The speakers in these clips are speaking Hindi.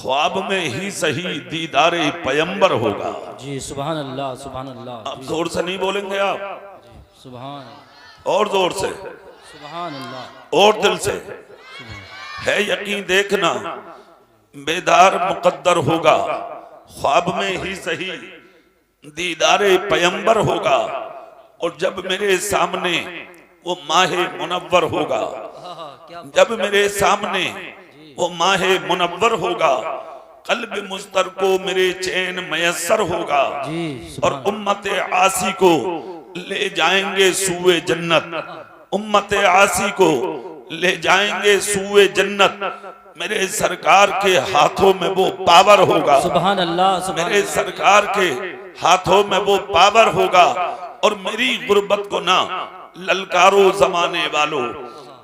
ख्वाब में ही सही दीदारे पैगंबर होगा। जी सुभान अल्लाह सुभान अल्लाह। अब जोर से नहीं बोलेंगे आप, सुभान, और जोर से, सुभान अल्लाह, और दिल से। है यकीन देखना बेदार मुकद्दर होगा, ख्वाब में ही सही दीदारे पैगंबर होगा। और जब मेरे सामने वो माहे मुनव्वर होगा, जब मेरे सामने वो माहे मुनव्वर होगा, कल्ब मुस्तर को मेरे चैन मयस्सर होगा। और उम्मत आसी को ले जाएंगे सूए जन्नत, उम्मत आसी को ले जाएंगे सूए जन्नत। मेरे सरकार के हाथों में वो पावर होगा, सुभान अल्लाह, मेरे सरकार के हाथों में वो पावर होगा। और मेरी गुर्बत को ना ललकारो जमाने वालों,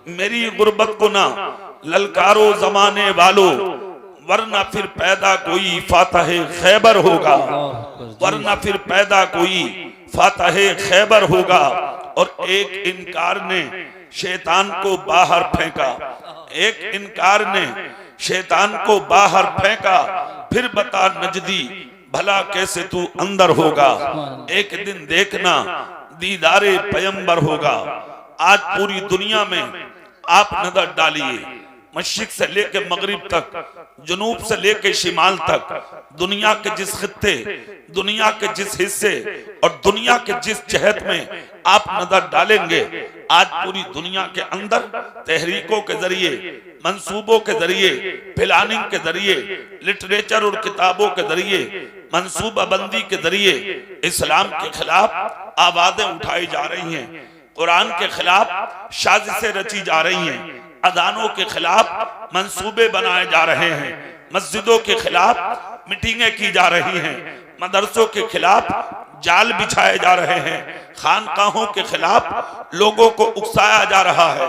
मेरी गुर्बत को ना ललकारो जमाने वालों, वरना फिर पैदा कोई फातह खैबर होगा, वरना फिर पैदा कोई फातह खैबर होगा। और एक इनकार ने शैतान को बाहर फेंका, एक इनकार ने शैतान को बाहर फेंका। फिर बता नजदी भला कैसे तू अंदर होगा, एक दिन देखना दीदारे पैगंबर होगा। आज पूरी दुनिया में आप नजर डालिए, मशरिक से लेके मगरिब तक, जनूब से लेके शिमाल तक, दुनिया के जिस खित्ते, दुनिया के जिस हिस्से और दुनिया के जिस जहत में आप नजर डालेंगे, आज पूरी दुनिया के अंदर तहरीकों के जरिए, मंसूबों के जरिए, प्लानिंग के जरिए, लिटरेचर और किताबों के जरिए, मंसूबाबंदी के जरिए इस्लाम के खिलाफ आवाजें उठाई जा रही हैं, कुरान के खिलाफ साजिशें रची जा रही हैं, अदानों के खिलाफ मंसूबे बनाए जा रहे हैं, मस्जिदों के खिलाफ मीटिंगें की जा रही हैं, मदरसों के खिलाफ जाल बिछाए जा रहे हैं, खानकाहों के खिलाफ लोगों को उकसाया जा रहा है,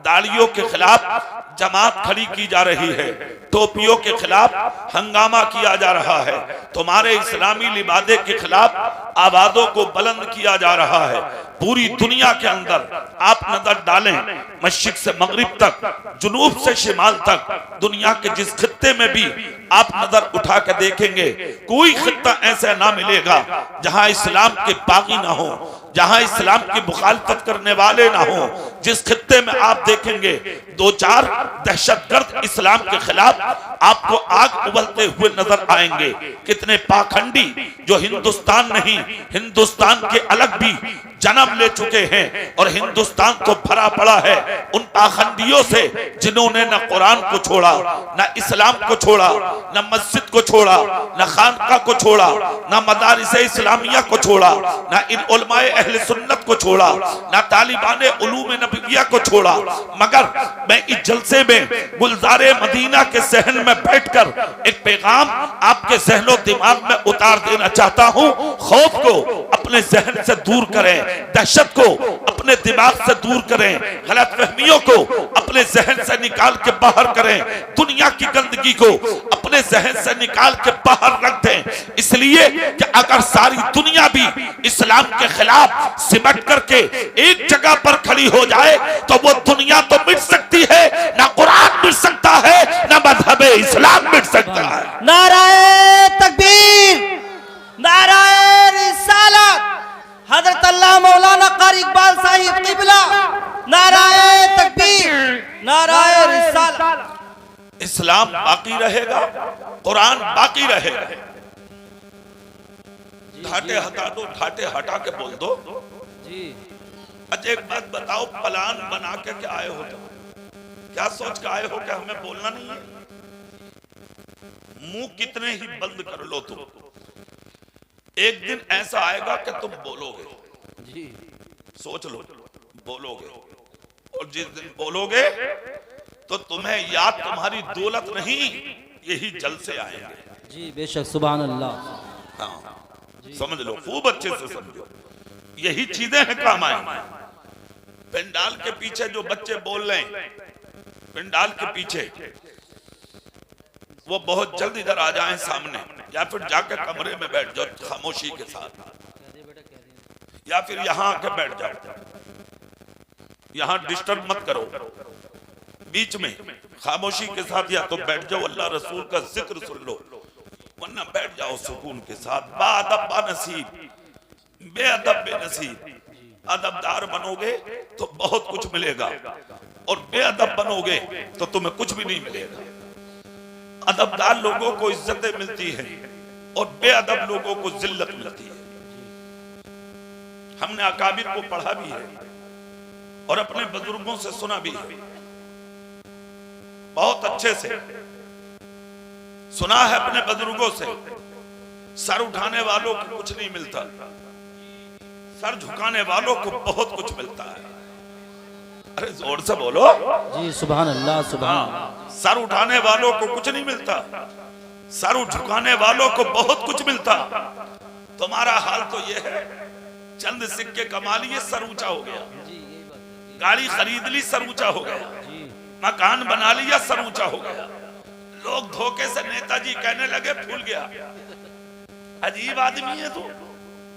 दाढ़ियों के खिलाफ जमात खड़ी की जा रही है, टोपियों के खिलाफ हंगामा किया जा रहा है, तुम्हारे इस्लामी लिबादे के खिलाफ आवाजों को बुलंद किया जा रहा है। पूरी दुनिया के अंदर आप नजर डालें, मशरिक से मगरिब तक, जुनूब से शिमाल तक, दुनिया के जिस खित्ते में भी आप नजर उठा के देखेंगे, कोई खित्ता ऐसा ना मिलेगा जहां इस्लाम के बागी ना हो, जहां इस्लाम की मुखालफत करने वाले ना हो। जिस खित्ते में आप देखेंगे दो चार दहशतगर्द इस्लाम के खिलाफ आपको आग उबलते हुए नजर आएंगे। कितने पाखंडी जो हिंदुस्तान नहीं, हिंदुस्तान के अलग भी जन्म ले चुके हैं और हिंदुस्तान तो भरा पड़ा है उन पाखंडियों से जिन्होंने न कुरान को छोड़ा, न इस्लाम को छोड़ा, न मस्जिद को छोड़ा, न खानका को छोड़ा, न मदारिस इस्लामिया को छोड़ा, न इन उलमाए अहले सुन्नत को छोड़ा, न तालिबान उलूम नबविया को छोड़ा। मगर मैं इस जलसे में गुलजारे मदीना के सहन में बैठकर एक पैगाम आपके जहनो दिमाग में उतार देना चाहता हूँ। खौफ को अपने जहन से दूर करें, दहशत को अपने दिमाग से दूर करें, गलतफहमियों को अपने जहन से निकाल के बाहर करें, दुनिया की गंदगी को अपने जहन से निकाल के बाहर रख दें। इसलिए कि अगर सारी दुनिया भी इस्लाम के खिलाफ सिमट करके एक जगह पर खड़ी हो जाए तो वो दुनिया तो मिट सकती है, ना कुरान मिट सकता है, ना मजहबे इस्लाम मिट सकता है। नाराए तकबीर, नाराए रिसालत, हजरत अल्लाह मौलाना कारी इकबाल साहिब किबला, नाराए तकबीर, नाराए रिसालत। इस्लाम बाकी रहेगा, कुरान बाकी रहेगा। ठाटे हटा दो, ठाटे हटा के बोल दो जी। अच्छा एक बात बताओ, प्लान बना के क्या आए हो? क्या सोच के आए हो कि हमें बोलना नहीं है? मुंह कितने ही बंद कर लो तुम, एक दिन ऐसा आएगा कि तुम बोलोगे जी। सोच लो, बोलोगे। और जिस दिन बोलोगे तो तुम्हें याद तुम्हारी दौलत नहीं, यही जल से आएंगे। जी बेशक, सुभान अल्लाह। हाँ समझ लो, खूब अच्छे से समझो, यही चीजें हैं काम आए। पंडाल के पीछे जो बच्चे बोल रहे हैं, पंडाल के पीछे, वो बहुत जल्द इधर आ जाएं सामने, या फिर जाकर कमरे में बैठ जाओ खामोशी के साथ, या फिर यहां आके बैठ जाओ, यहां डिस्टर्ब मत करो। बीच में खामोशी के साथ या तो बैठ जाओ, अल्लाह रसूल का जिक्र सुन लो, वरना बैठ जाओ सुकून के साथ। बाअदब बानसीब, बेअदब बेनसीब। अदबदार बनोगे तो बहुत कुछ मिलेगा, और बेअदब बनोगे तो तुम्हें कुछ भी नहीं मिलेगा। अदबदार लोगों को इज्जतें मिलती हैं और बेअदब लोगों को जिल्लत मिलती है। हमने अकाबिर को पढ़ा भी है और अपने बुजुर्गों से सुना भी है, बहुत अच्छे से सुना है अपने बुजुर्गों से। सर उठाने वालों को कुछ नहीं मिलता, सर झुकाने वालों को बहुत कुछ मिलता है। अरे जोर से बोलो जी, सुभान अल्लाह सुभान अल्लाह। सर उठाने वालों को कुछ नहीं मिलता, सर झुकाने वालों को बहुत कुछ मिलता। तुम्हारा हाल तो ये है, चंद सिक्के कमा लिए सर ऊंचा हो गया, गाड़ी खरीद ली सर ऊंचा हो गया, मकान बना लिया सर ऊंचा हो गया, लोग धोखे से नेताजी कहने लगे फूल गया। अजीब आदमी है तू,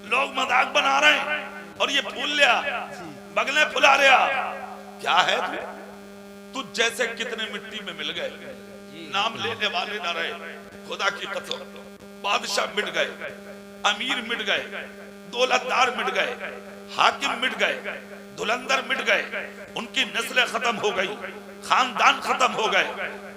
लोग मजाक बना रहे हैं और ये फूल लिया, बगले फुला रहा। क्या है तू जैसे कितने मिट्टी में मिल गए, नाम लेने वाले ना रहे। खुदा की कसम, बादशाह मिट गए, अमीर मिट गए, दौलतदार मिट गए, हाकिम मिट गए, धुलंधर मिट गए, उनकी नस्लें खत्म हो गई, खानदान खत्म हो गए,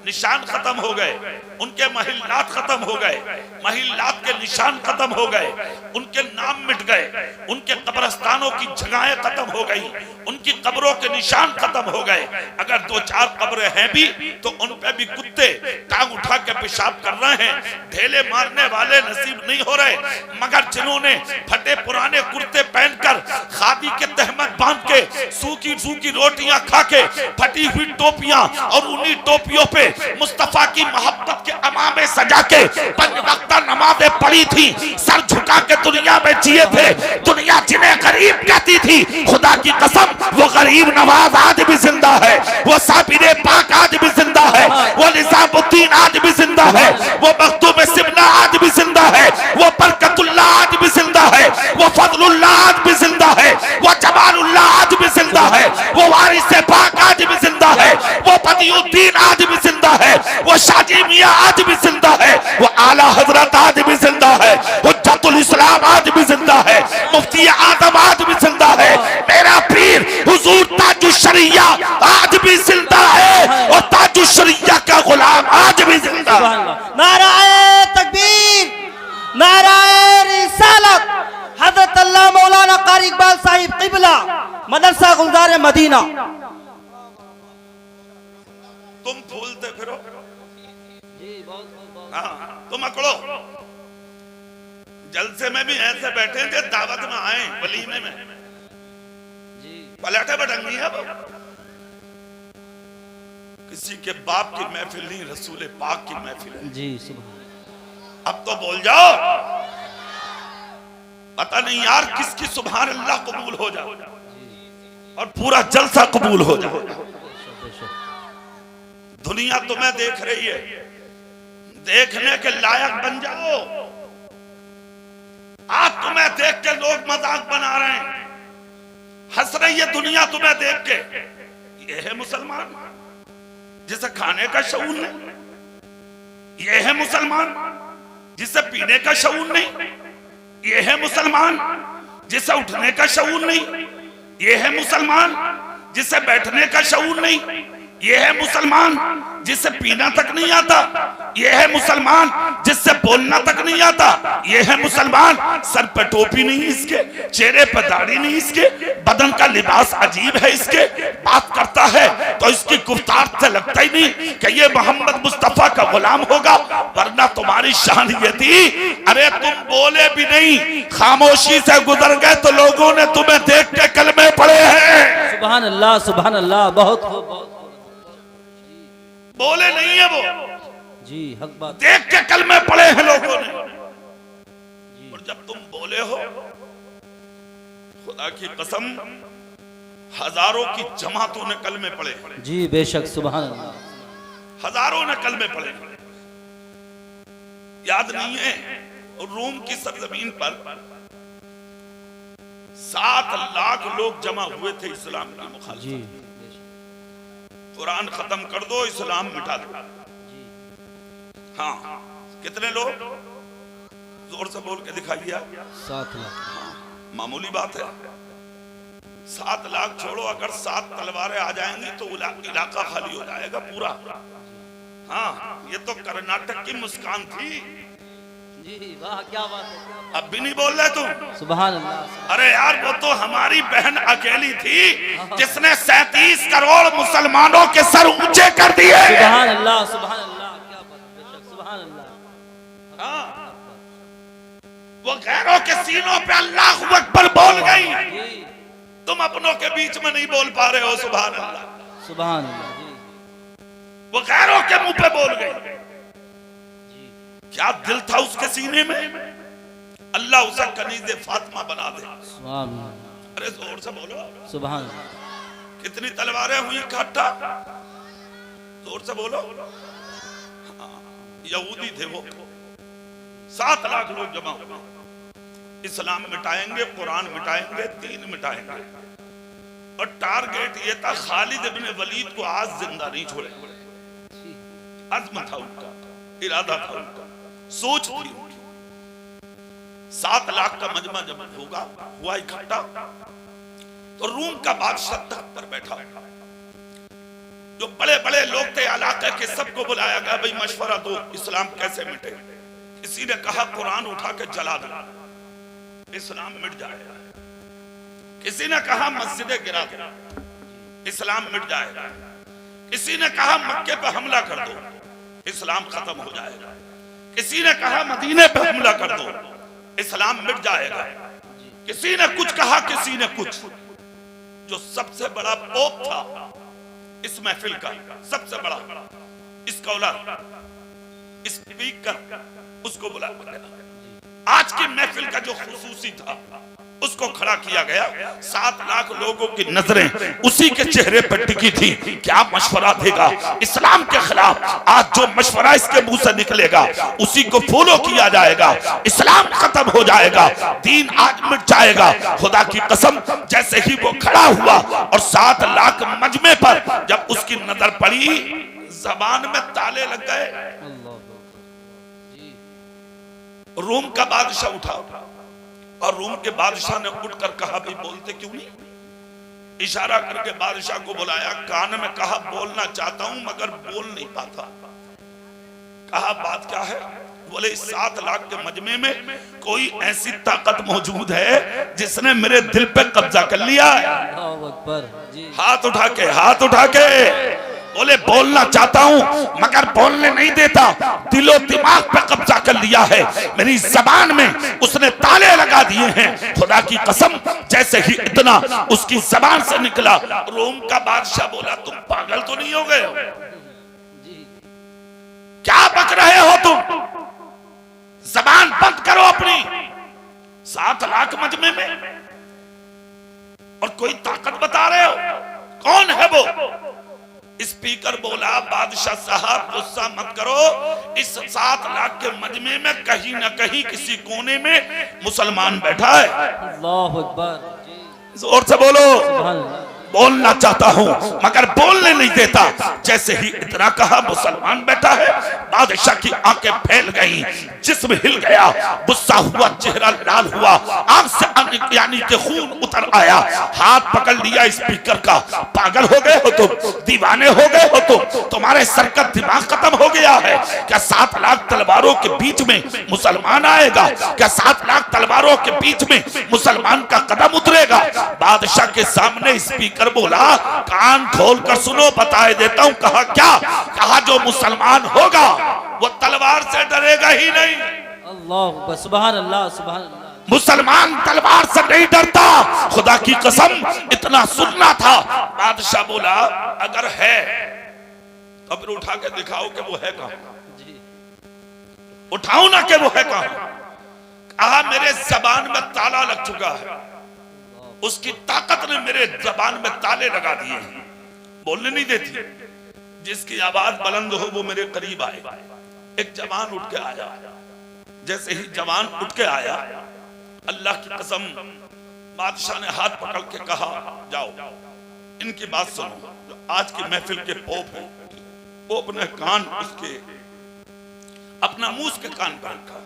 निशान खत्म हो गए, उनके महिलात खत्म हो गए, महिलात के निशान खत्म हो गए, उनके नाम मिट गए, उनके कब्रिस्तानों की जगहें खत्म हो गई, उनकी कब्रों के निशान खत्म हो गए। अगर दो चार कब्रें हैं भी तो उन पे भी कुत्ते टांग उठा के पेशाब कर रहे हैं, ढेले मारने वाले नसीब नहीं हो रहे। मगर जिन्होंने फटे पुराने कुर्ते पहनकर, खादी के तहमत बांध के, सूखी सूखी रोटियां खा के, फटी हुई टोपियां और उन्हीं टोपियों पे मुस्तफा की मोहब्बत के अमामे सजा के 5 वक्त नमाज़ें पढ़ी थी, सर झुका के दुनिया में जिए थे। दुनिया जिन्हें गरीब कहती थी, खुदा की कसम वो गरीब नवाज आज भी जिंदा है, वो साबिर पाक आज भी जिंदा है, वो निजामुद्दीन आज भी जिंदा है, वो मखदूम सिमना आज भी जिंदा है, वो बरकतुल्लाह आज भी जिंदा है, वो फजलुल्लाह आज भी जिंदा है, वो जमालुल्लाह आज भी जिंदा है, वो वारिस पाक आज भी जिंदा है, वो बदियुद्दीन आज भी जिंदा है, वो शाजी मियां आज भी जिंदा है, वो आला हजरत आज भी जिंदा है, हुज्जतुल इस्लाम आज भी जिंदा है, मुफ्ती आजम आज भी जिंदा है, मेरा पीर हुजूर ताजुश्शरिया आज भी जिंदा है, और ताजुश्शरिया का गुलाम आज भी जिंदा है। नाराए तकबीर, नाराए रिसालत। हजरत अल्लाह मौलाना कारी इकबाल साहिब क़िबला, मदरसा गुलजार मदीना। तुम फूलते फिरो, हाँ, तुम अकड़ो। जलसे में भी ऐसे बैठे जो दावत में आए, वलीमे में पलटे बटंगी है। किसी के बाप की महफिल नहीं, रसूल पाक की महफिल है जी। अब तो बोल जाओ, पता नहीं यार किसकी सुभान अल्लाह कबूल हो जाए और पूरा जलसा कबूल हो जाए। दुनिया तुम्हें देख रही है, देखने के लायक बन जाओ। आज तुम्हें देख के लोग मजाक बना रहे हैं, हंस रही है दुनिया तुम्हें देख के। ये है मुसलमान जिसे खाने का शऊर नहीं, ये है मुसलमान जिसे पीने का शऊर नहीं, ये है मुसलमान जिसे उठने का शऊर नहीं, ये है मुसलमान जिसे बैठने का शऊर नहीं, ये है मुसलमान जिससे पीना तक नहीं आता, ये है मुसलमान जिससे बोलना तक नहीं आता, ये है मुसलमान सर पे टोपी नहीं इसके, चेहरे पे दाढ़ी नहीं इसके, बदन का लिबास अजीब है इसके, बात करता है तो इसकी गुफ्तार से लगता ही नहीं कि ये मोहम्मद मुस्तफा का गुलाम होगा। वरना तुम्हारी शान ये थी, अरे तुम बोले भी नहीं, खामोशी से गुजर गए तो लोगों ने तुम्हें देख के कलमे पढ़े हैं। सुभान अल्लाह सुभान अल्लाह। बहुत खूब, बोले नहीं है वो जी, हक बात। देख के कलमे पढ़े हैं लोगों ने। और जब तुम बोले हो, खुदा की कसम हजारों की जमातों ने कलमे पढ़े जी, बेशक सुभान अल्लाह। हजारों ने कलमे पढ़े। याद नहीं है रूम की सरजमीन पर 7 लाख लोग जमा हुए थे इस्लाम की मुखालिफत। कुरान खत्म कर दो, इस्लाम मिटा दो। हाँ, कितने लोग? जोर से बोल के दिखाइए। 7 लाख। मामूली बात है। 7 लाख छोड़ो, अगर 7 तलवारें आ जाएंगी तो इलाका खाली हो जाएगा पूरा। हाँ, ये तो कर्नाटक की मुस्कान थी। जी वाह, क्या बात है, क्या बात। अब भी नहीं बोल रहे तुम? सुभान अल्लाह। अरे यार, वो तो हमारी बहन अकेली थी जिसने 37 करोड़ मुसलमानों के सर ऊंचे कर दिए। सुभान अल्लाह, सुभान अल्लाह, क्या बात है, बेशक सुभान अल्लाह। हाँ, वो गैरों के सीनों पे अल्लाह अकबर बोल गई, जी तुम अपनों के बीच में नहीं बोल पा रहे हो। सुभान अल्लाह, सुभान अल्लाह। जी वो गैरों के मुंह पे बोल गई। जी क्या दिल था उसके सीने में? अल्लाह उसे कनीज़े फातिमा बना दे। सुभान अल्लाह। अरे जोर से बोलो। सुभान अल्लाह। कितनी तलवारें हुई इकट्ठा? जोर से बोलो। हाँ, यहूदी थे वो। 7 लाख लोग जमा हुए। इस्लाम मिटाएंगे, कुरान मिटाएंगे, दीन मिटाएंगे। और टारगेट ये था, खालिद इब्न वलीद को आज जिंदा नहीं छोड़ेंगे। अज़्म था उनका, इरादा था उनका, सोच थी उनकी। 7 लाख का मजमा जब हुआ इकट्ठा, तो रूम का बादशाह तख्त पर बैठा। जो बड़े बड़े लोग थे इलाके के, सबको बुलाया गया, भाई मशवरा दो, इस्लाम कैसे मिटे। किसी ने कहा कुरान उठा के जला दो, इस्लाम मिट जाएगा। किसी ने कहा मस्जिदें गिरा दो, इस्लाम मिट जाएगा। किसी ने कहा मक्के पे हमला कर दो, इस्लाम खत्म हो जाएगा। किसी ने कहा मदीने पे हमला कर दो, इस्लाम मिट जाएगा। किसी ने कुछ कहा, किसी ने कुछ। जो सबसे बड़ा पोप था इस महफिल का, सबसे बड़ा स्कॉलर, स्पीकर, उसको बुला गया। आज की महफिल का जो खुसूसी था उसको खड़ा किया गया। 7 लाख लोगों की नजरें उसी के चेहरे पर टिकी थी। क्या मशवरा देगा इस्लाम के खिलाफ? आज जो मशवरा इसके मुंह से निकलेगा उसी को फॉलो किया जाएगा। इस्लाम खत्म हो जाएगा, दीन आज मिट जाएगा। खुदा की कसम, जैसे ही वो खड़ा हुआ और 7 लाख मजमे पर जब उसकी नजर पड़ी, जबान में ताले लग गए। रोम का बादशाह उठा और रोम के बादशाह ने उठकर कहा, भाई बोलते क्यों नहीं? इशारा करके बादशाह को बुलाया, कान में कहा, बोलना चाहता हूं मगर बोल नहीं पाता। कहा, बात क्या है? बोले, इस 7 लाख के मजमे में कोई ऐसी ताकत मौजूद है जिसने मेरे दिल पे कब्जा कर लिया है। हाथ उठा के बोले, बोलना चाहता हूं मगर बोलने नहीं देता, दिलो दिमाग पे कब्जा कर लिया है, मेरी जबान में उसने ताले लगा दिए हैं। खुदा की कसम, जैसे ही इतना उसकी जबान से निकला, रोम का बादशाह बोला, तुम पागल तो नहीं हो गए हो? क्या बक रहे हो तुम? जबान बंद करो अपनी। 7 लाख मजमे में और कोई ताकत बता रहे हो? कौन है वो? स्पीकर बोला, बादशाह साहब गुस्सा मत करो, इस 7 लाख के मजमे में कहीं ना कहीं किसी कोने में मुसलमान बैठा है। अल्लाहु अकबर। जोर से बोलो। बोलना चाहता हूं मगर बोलने नहीं देता। जैसे ही इतना कहा, मुसलमान बैठा है, बादशाह की आंखें फैल गईं, जिस्म हिल गया, गुस्सा हुआ, चेहरा लाल हुआ, आंख से यानी कि खून उतर आया। हाथ पकड़ लिया स्पीकर का। पागल हो गए हो तुम? दीवाने हो गए हो तुम? तुम्हारे सर का दिमाग खत्म हो गया है क्या? 7 लाख तलवारों के बीच में मुसलमान आएगा क्या? 7 लाख तलवारों के बीच में मुसलमान का कदम उतरेगा? बादशाह के सामने स्पीकर बोला, कान खोल कर सुनो, बताए देता हूं। कहा, क्या? कहा, जो मुसलमान होगा वो तलवार से डरेगा ही नहीं। अल्लाह, सुभान अल्लाह, सुभान अल्लाह। मुसलमान तलवार से नहीं डरता। खुदा की कसम, इतना सुनना था। बादशाह बोला, अगर है तो फिर उठा के दिखाओ कि वो है कहां। उठाओ ना कि वो है कहां। कहा, मेरे जबान में ताला लग चुका है, उसकी ताकत ने मेरे जबान में ताले लगा दिए, बोलने नहीं देती। जिसकी आवाज बुलंद हो वो मेरे करीब आए। एक जवान उठ के आया। जैसे ही जवान उठ के आया, अल्लाह की कसम, बादशाह ने हाथ पकड़ के कहा, जाओ इनकी बात सुनो। आज की महफिल के पोप हैं, पोप ने कान उसके अपना मुंह उसके कान पर रखा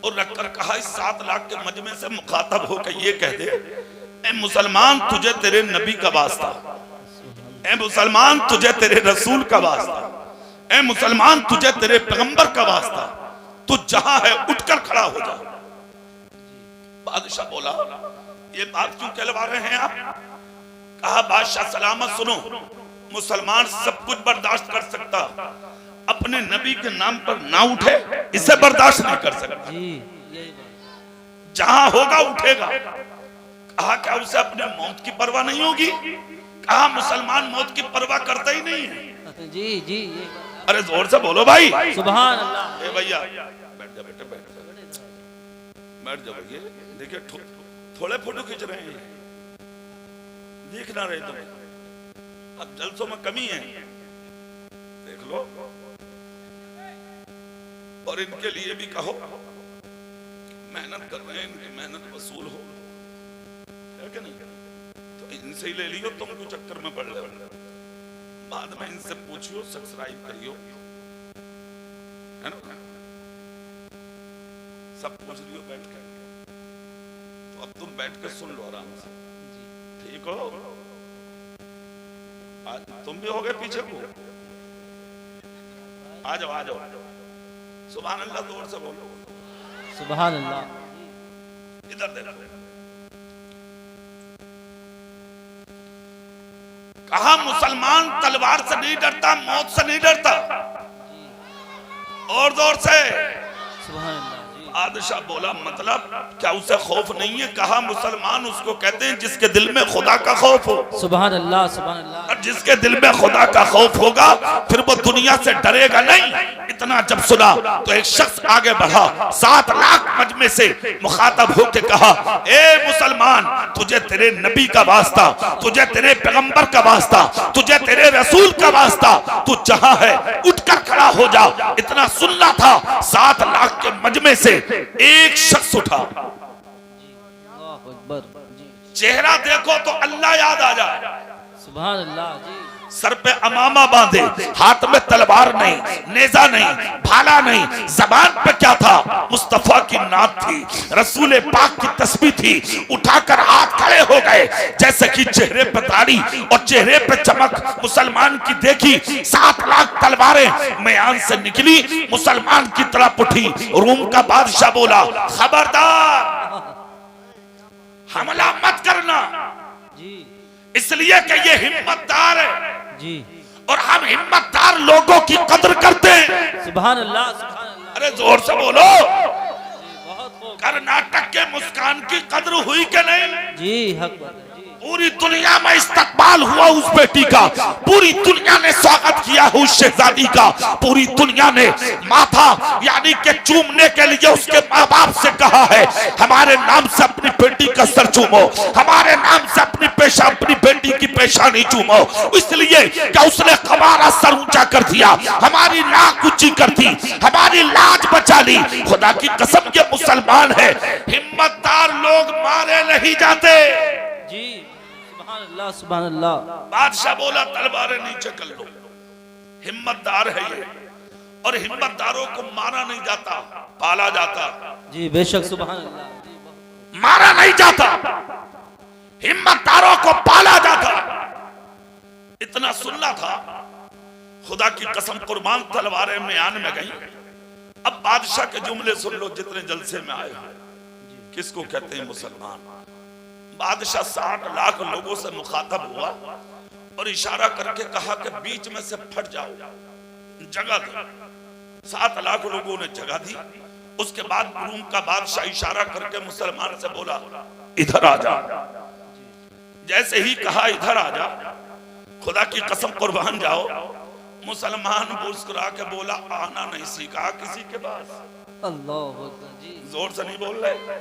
और रखकर कहा, इस 7 लाख के मजमे से मुखातब होकर ये कह दे, ए मुसलमान तुझे तेरे नबी का वास्ता, ए मुसलमान तुझे तेरे रसूल का वास्ता, ए मुसलमान तुझे तेरे पैगंबर का वास्ता, तू जहां है उठकर खड़ा हो जा। बादशाह बोला, ये बात क्यों कहलवा रहे हैं आप? कहा, बादशाह सलामत सुनो, मुसलमान सब कुछ बर्दाश्त कर सकता, अपने नबी के नाम पर ना उठे इसे बर्दाश्त नहीं कर सकता। जहां होगा उठेगा। कहा, क्या उसे अपने मौत की परवाह नहीं होगी? कहा, मुसलमान मौत की परवाह करता ही नहीं है। जी जी। अरे जोर से बोलो भाई, सुभान अल्लाह। ए भैया बैठ जा बेटे, बैठ जा भैया। देखिए थोड़े फोटो खींच रहे हैं, देख ना रहे तुम, अब जलसों में कमी है, देख लो। और इनके लिए भी कहो, मेहनत कर रहे हैं, इनकी मेहनत वसूल हो, है कि नहीं? तो इनसे ही ले लियो, तुम क्यों चक्कर में पड़ रहे हो? बाद में इनसे पूछियो, सब्सक्राइब करियो, है ना? सब पूछ लियो बैठ कर, तो अब तुम बैठ कर सुन लो आराम से, ठीक हो? तुम भी हो गए पीछे को, आ जाओ आ जाओ। सुभान अल्लाह जोर से बोलो, सुभान अल्लाह। इधर देखो, कहा मुसलमान तलवार से नहीं डरता, मौत से नहीं डरता। और जोर से सुभान अल्लाह। बादशाह बोला, मतलब क्या उसे खौफ नहीं है? कहा, मुसलमान उसको कहते हैं जिसके दिल में खुदा का खौफ हो। सुभान अल्लाह, सुभान अल्लाह। और जिसके दिल में खुदा का खौफ होगा फिर वो दुनिया से डरेगा नहीं। इतना जब सुना तो एक शख्स आगे बढ़ा, 7 लाख मजमे से मुखातब होकर कहा, ए मुसलमान तुझे तेरे नबी का वास्ता, तुझे तेरे पैगंबर का वास्ता, तुझे तेरे रसूल का वास्ता, तू जहां है उठकर खड़ा हो जा। इतना सुनना था, 7 लाख के मजमे से एक शख्स उठा। चेहरा देखो तो अल्लाह याद आ जाए। सुभान अल्लाह जी। सर पे अमामा बांधे, हाथ में तलवार नहीं, नेजा नहीं, भाला नहीं, जबान पे क्या था? मुस्तफा की नात थी, रसूल पाक की तस्बीह थी। उठाकर हाथ खड़े हो गए, जैसे कि चेहरे पे दाढ़ी और चेहरे पे चमक मुसलमान की देखी। 7 लाख तलवारें मयान से निकली, मुसलमान की तरफ उठी। रूम का बादशाह बोला, खबरदार हमला मत करना, इसलिए कि ये हिम्मतदार है जी, और हम हिम्मतदार लोगों की कदर करते हैं। सुभान अल्लाह, सुभान अल्लाह। अरे जोर से बोलो, बहुत खूब। कर्नाटक के मुस्कान की कदर हुई कि नहीं? जी हक बात है जी। पूरी दुनिया में इस्तकबाल हुआ उस बेटी का, पूरी दुनिया ने स्वागत किया उस शहजादी का, पूरी दुनिया ने माथा यानी कि चूमने के लिए उसके माँ बाप से कहा है, हमारे नाम से अपनी बेटी का सर चूमो, हमारे नाम से अपनी बेटी की पेशानी चूमो। इसलिए क्या उसने हमारा सर ऊंचा कर दिया, हमारी नाक ऊंची कर दी, हमारी लाज बचा ली। खुदा की कसम के मुसलमान है, हिम्मतदार लोग मारे नहीं जाते जी। सुभान अल्लाह, सुभान अल्लाह। बादशाह बोला, तलवारें नीचे कर लो, हिम्मतदार है ये, और हिम्मतदारों को मारा नहीं जाता, पाला जाता। जी बेशक, सुभान अल्लाह। मारा नहीं जाता, हिम्मतदारों को पाला जाता। इतना सुनना था, खुदा की कसम कुर्बान तलवारें म्यान में गई। अब बादशाह के जुमले सुन लो जितने जलसे में आए। किसको कहते हैं मुसलमान? बादशाह 60 लाख लोगों से मुखातब हुआ और इशारा करके कहा कि बीच में से फट जाओ, जगह दो। 7 लाख लोगों ने जगह दी। उसके बाद रूम का बादशाह इशारा करके मुसलमान से बोला, इधर आ जा। जैसे ही कहा इधर आ जा, खुदा की कसम कुर्बान जाओ, मुसलमान मुस्कुरा के बोला, आना नहीं सीखा किसी के पास। अल्लाह जी। जोर से नहीं बोल रहे,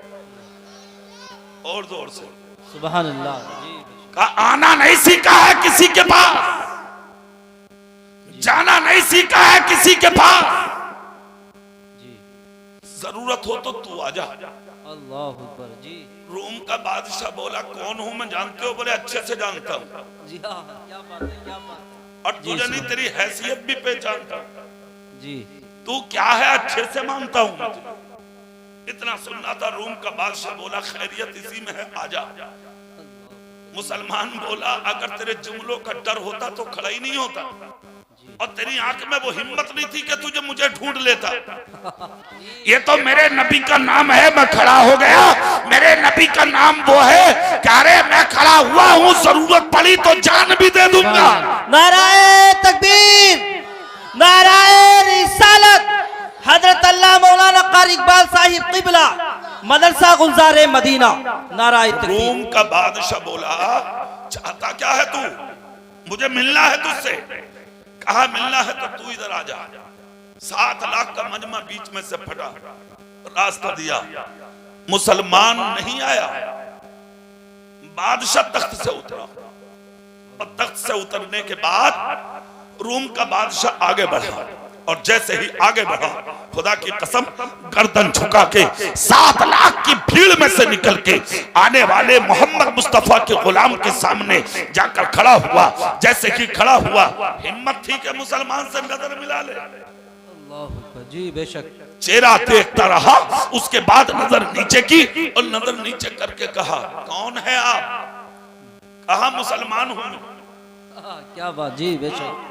और जोर से। सुभान अल्लाह जी। का आना नहीं सीखा है किसी के पास, जाना नहीं सीखा है किसी के पास। जरूरत हो तो तू आ जा। अल्लाह अकबर जी। रूम का बादशाह बोला कौन हूं मैं जानते हो? बोले अच्छे से जानता हूं। जी हाँ, क्या बात है, क्या बात है। और तुझे नहीं, तेरी हैसियत भी पहचानता हूं। जी तू क्या है अच्छे से मानता हूं मैं तुझे। इतना सुनना था। रूम का बादशाह बोला खैरियत इसी में है, आजा। मुसलमान बोला अगर तेरे जुमलों का डर होता तो खड़ा ही नहीं होता, और तेरी आंख में वो हिम्मत नहीं थी कि तुझे मुझे ढूंढ लेता। ये तो मेरे नबी का नाम है, मैं खड़ा हो गया। मेरे नबी का नाम वो है कि अरे मैं खड़ा हुआ हूँ, जरूरत पड़ी तो जान भी दे दूंगा। नाराए तकबीर, नाराए रिसालत। हजरत अल्लाह मौलाना कारी इकबाल साहिब किबला मदरसा गुलजारे मदीना। नाराए तकबीर। रूम का बादशाह बोला चाहता क्या है तू? मुझे मिलना है तुझसे। कहा मिलना है तो तू इधर आ जा। 7 लाख का मजमा बीच में से फटा, रास्ता दिया, मुसलमान नहीं आया। बादशाह तख्त से उतरा, और तख्त से उतरने के बाद रूम का बादशाह आगे बढ़ा, और जैसे ही आगे बढ़ा खुदा की कसम गर्दन झुका के 7 लाख की भीड़ में से निकल के आने वाले मोहम्मद मुस्तफा के गुलाम के सामने जाकर खड़ा हुआ। जैसे कि खड़ा हुआ, हिम्मत थी कि मुसलमान से नजर मिला ले। अल्लाह अकबर जी, बेशक। चेहरा देखता रहा, उसके बाद नजर नीचे की, और नजर नीचे करके कहा कौन है आप? कहा मुसलमान हूं। क्या बात जी, बेशक।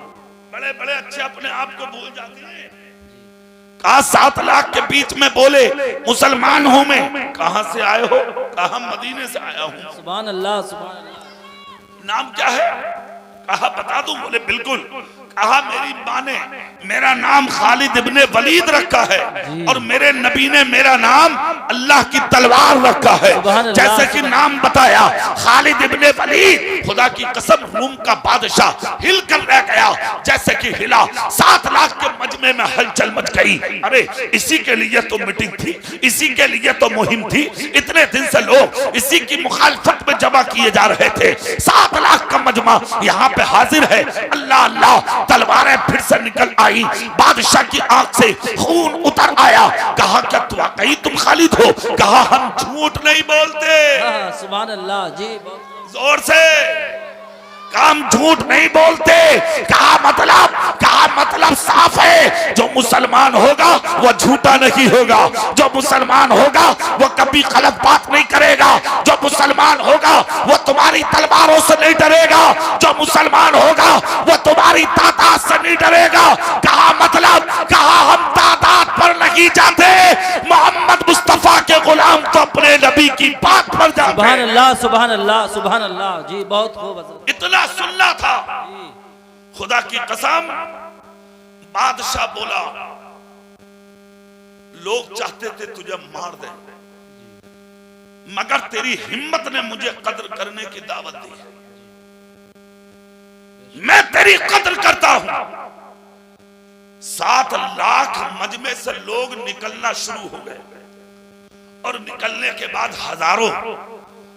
बड़े बड़े अच्छे अपने आप को भूल जाते हैं। कहा 7 लाख के बीच में बोले मुसलमान हूं मैं। कहां से आए हो? कहा मदीने से आया हूं। सुभान अल्लाह, सुभान अल्लाह। नाम क्या है? कहा बता दूं? बोले बिल्कुल। कहा मेरी माँ ने मेरा नाम खालिद इब्ने वलीद रखा है, और मेरे नबी ने मेरा नाम अल्लाह की तलवार रखा है। जैसे कि नाम बताया खालिद इब्ने वलीद, खुदा की कसम रूम का बादशाह हिल कर रह गया जैसे कि हिला। 7 लाख के मजमे में हलचल मच गई। अरे इसी के लिए तो मीटिंग थी, इसी के लिए तो मुहिम थी। इतने दिन से लोग इसी की मुखालफत में जमा किए जा रहे थे। 7 लाख का मजमा यहाँ पे हाजिर है। अल्लाह अल्लाह, तलवारें फिर से निकल आई। बादशाह की आंख से खून उतर आया। कहा क्या तू वाकई तुम खालिद हो? कहा हम झूठ नहीं बोलते। सुभान अल्लाह जी, जोर से काम झूठ नहीं बोलते। कहा मतलब साफ है, जो मुसलमान होगा वो झूठा नहीं होगा। जो मुसलमान होगा वो कभी गलत बात नहीं करेगा। जो मुसलमान होगा वो तुम्हारी तलवारों से नहीं डरेगा। जो मुसलमान होगा वो तुम्हारी तादाद से नहीं डरेगा। कहा मतलब, कहा हम तादाद पर नहीं जाते, मोहम्मद मुस्तफा के गुलाम तो अपने नबी की बात पर जाते। सुभान अल्लाह, सुभान अल्लाह, सुभान अल्लाह जी, बहुत खूब। इतना सुनना था। खुदा की कसम, बादशाह बोला लोग चाहते थे तुझे मार दे, मगर तेरी हिम्मत ने मुझे कद्र करने की दावत दी। मैं तेरी कद्र करता हूं। 7 लाख मजमे से लोग निकलना शुरू हो गए, और निकलने के बाद हजारों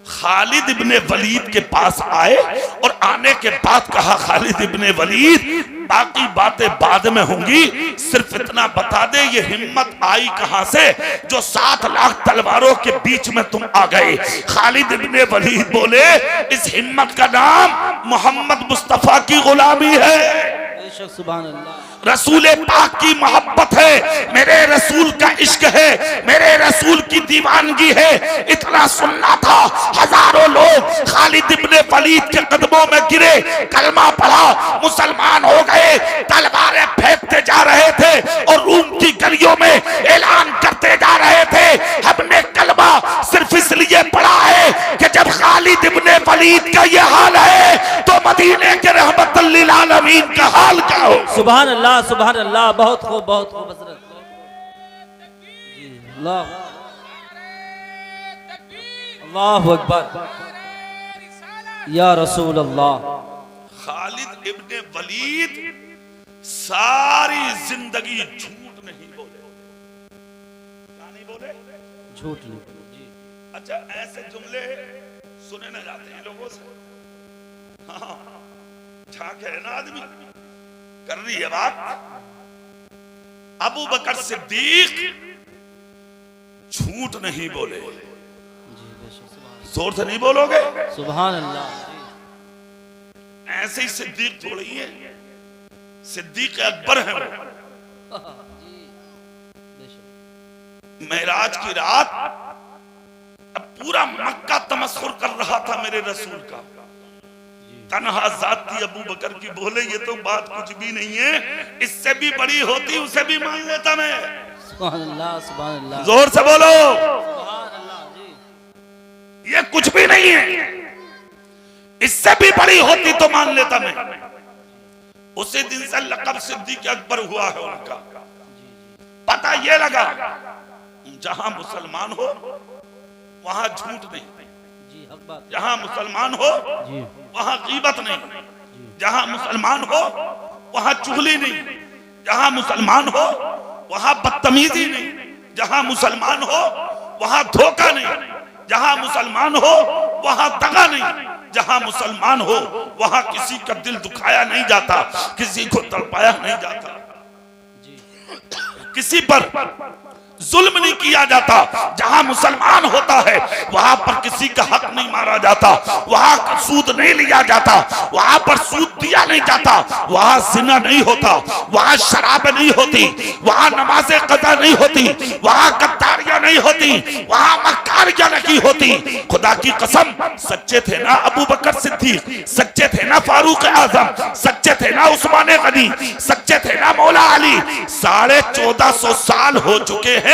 खालिद इब्ने वलीद के पास आए, और आने के बाद कहा खालिद इब्ने वलीद बाकी बातें बाद में होंगी, सिर्फ इतना बता दे ये हिम्मत आई कहां से जो 7 लाख तलवारों के बीच में तुम आ गए। खालिद इब्ने वलीद बोले इस हिम्मत का नाम मोहम्मद मुस्तफा की गुलामी है। सुभान अल्लाह। रसूल पाक की मोहब्बत है, मेरे रसूल का इश्क है, मेरे रसूल की दीवानगी है। इतना सुनना था। हजारों लोग खालिद इब्ने वलीद के कदमों में गिरे, कलमा पढ़ा, मुसलमान हो गए, तलवारें फेंकते जा रहे थे, और रूम की गलियों में ऐलान करते जा रहे थे हमने कलमा सिर्फ इसलिए पढ़ा है कि जब खालिद इब्ने वलीद का ये हाल है तो मदीने के रहमत लिल आलमीन का हाल क्या हो। सुभान अल्लाह, सुभान अल्लाह, बहुत खूब, बहुत खूब हज़रत जी। अल्लाह, अल्लाहु अकबर, या रसूल अल्लाह। खालिद इब्ने वलीद सारी जिंदगी झूठ नहीं बोले। क्या नहीं बोले? झूठ नहीं बोले जी। अच्छा, ऐसे जुमले सुने ना जाते हैं लोगों से। हाँ, झाक है ना आदमी, कर रही है बात। अबू बकर सिद्दीक झूठ नहीं बोले। जी बेशक सुभान जोर से नहीं बोलोगे? सुभान अल्लाह जी ऐसे ही सिद्दीक थोड़ी है, सिद्दीक अकबर है वो। जी बेशक मेराज की रात अब पूरा मक्का तमस्खुर कर रहा था मेरे रसूल का। तन्हा जाती अबू बकर की बोले ये तो बात कुछ भी नहीं है, इससे भी बड़ी होती उसे भी मान लेता मैं। सुभान अल्लाह सुभान अल्लाह जोर से बोलो, सुभान अल्लाह जी ये कुछ भी नहीं है, इससे भी बड़ी होती तो मान लेता मैं। उसी दिन से लक़ब सिद्दीक़ अकबर हुआ है उनका। पता ये लगा जहां मुसलमान हो वहां झूठ नहीं, जी हक बात जहां मुसलमान हो जी वहां गीबत नहीं, जहां मुसलमान हो वहां चुगली नहीं, जहां मुसलमान हो वहां बदतमीजी नहीं, जहां मुसलमान हो वहां धोखा नहीं, जहां मुसलमान हो वहां दगा नहीं, जहां मुसलमान हो वहां किसी का दिल दुखाया नहीं जाता, किसी को तड़पाया नहीं जाता, जी किसी पर जुल्म नहीं किया जाता। जहां मुसलमान होता है वहां पर किसी का हक नहीं मारा जाता, वहां सूद नहीं लिया जाता, वहां पर सूद दिया नहीं जाता, वहां जिना नहीं होता, वहां शराब नहीं होती, वहां नमाज़े कज़ा नहीं होती, वहां गद्दारियां नहीं होती, वहां मक्कारियां नहीं होती। खुदा की कसम सच्चे थे ना अबू बकर सिद्दीक, सच्चे थे ना फारूक आजम, सच्चे थे ना उस्मान गनी, सच्चे थे ना मौला अली। 1450 साल हो चुके हैं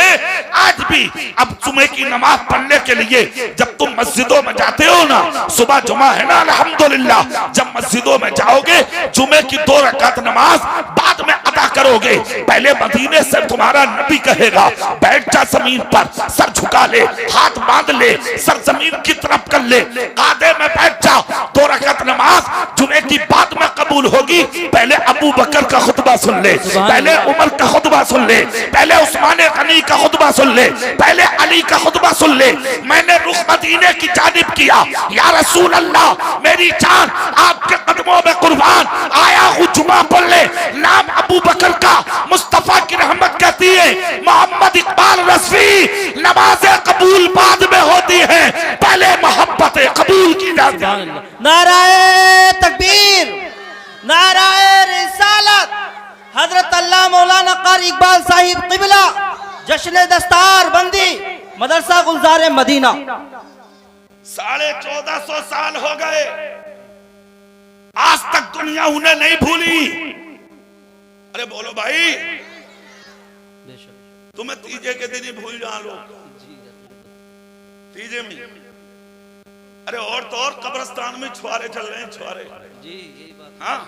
आज भी। अब जुमे की नमाज पढ़ने के लिए जब तुम मस्जिदों में जाते हो ना, सुबह जुमा है ना अल्हम्दुलिल्लाह, जब मस्जिदों में जाओगे जुमे की 2 रकात नमाज बाद में अदा करोगे। पहले मदीने से तुम्हारा नबी कहेगा बैठ जा जमीन पर, सर झुका ले, हाथ बांध ले, सर जमीन की तरफ कर ले, कादे में बैठ जा। 2 रकात नमाज जुमे की बाद में कबूल होगी। पहले अबू बकर का खुतबा सुन ले, पहले उमर का खुतबा सुन ले, पहले उस्मान गनी का खुतबा सुन ले, पहले अली का खुतबा सुन ले। मैंने रुख मदीने की जानिब किया, या रसूल अल्लाह मेरी जान आपके कदमों में कुर्बान, आया हूँ जुमा पढ़ ले। नाम अबू बकर का मुस्तफा की रहमत कहती है, मोहम्मद इकबाल रज़वी नमाज़े कबूल बाद में होती है, पहले मोहब्बत कबूल की जाती है। नाराए तकबीर, नाराए रिसालत, हजरत अल्लाह मौलाना कारी इकबाल साहिब क़िबला, जश्न दस्तार बंदी मदरसा गुलजार मदीना। 1450 साल हो गए, आज तक दुनिया उन्हें नहीं भूली। अरे बोलो भाई, तुम्हें तीजे के दिन ही भूल जा लोग, तीजे में। अरे और तो और कब्रिस्तान में छुआरे चल रहे हैं, छुआरे जी यही बात। हाँ,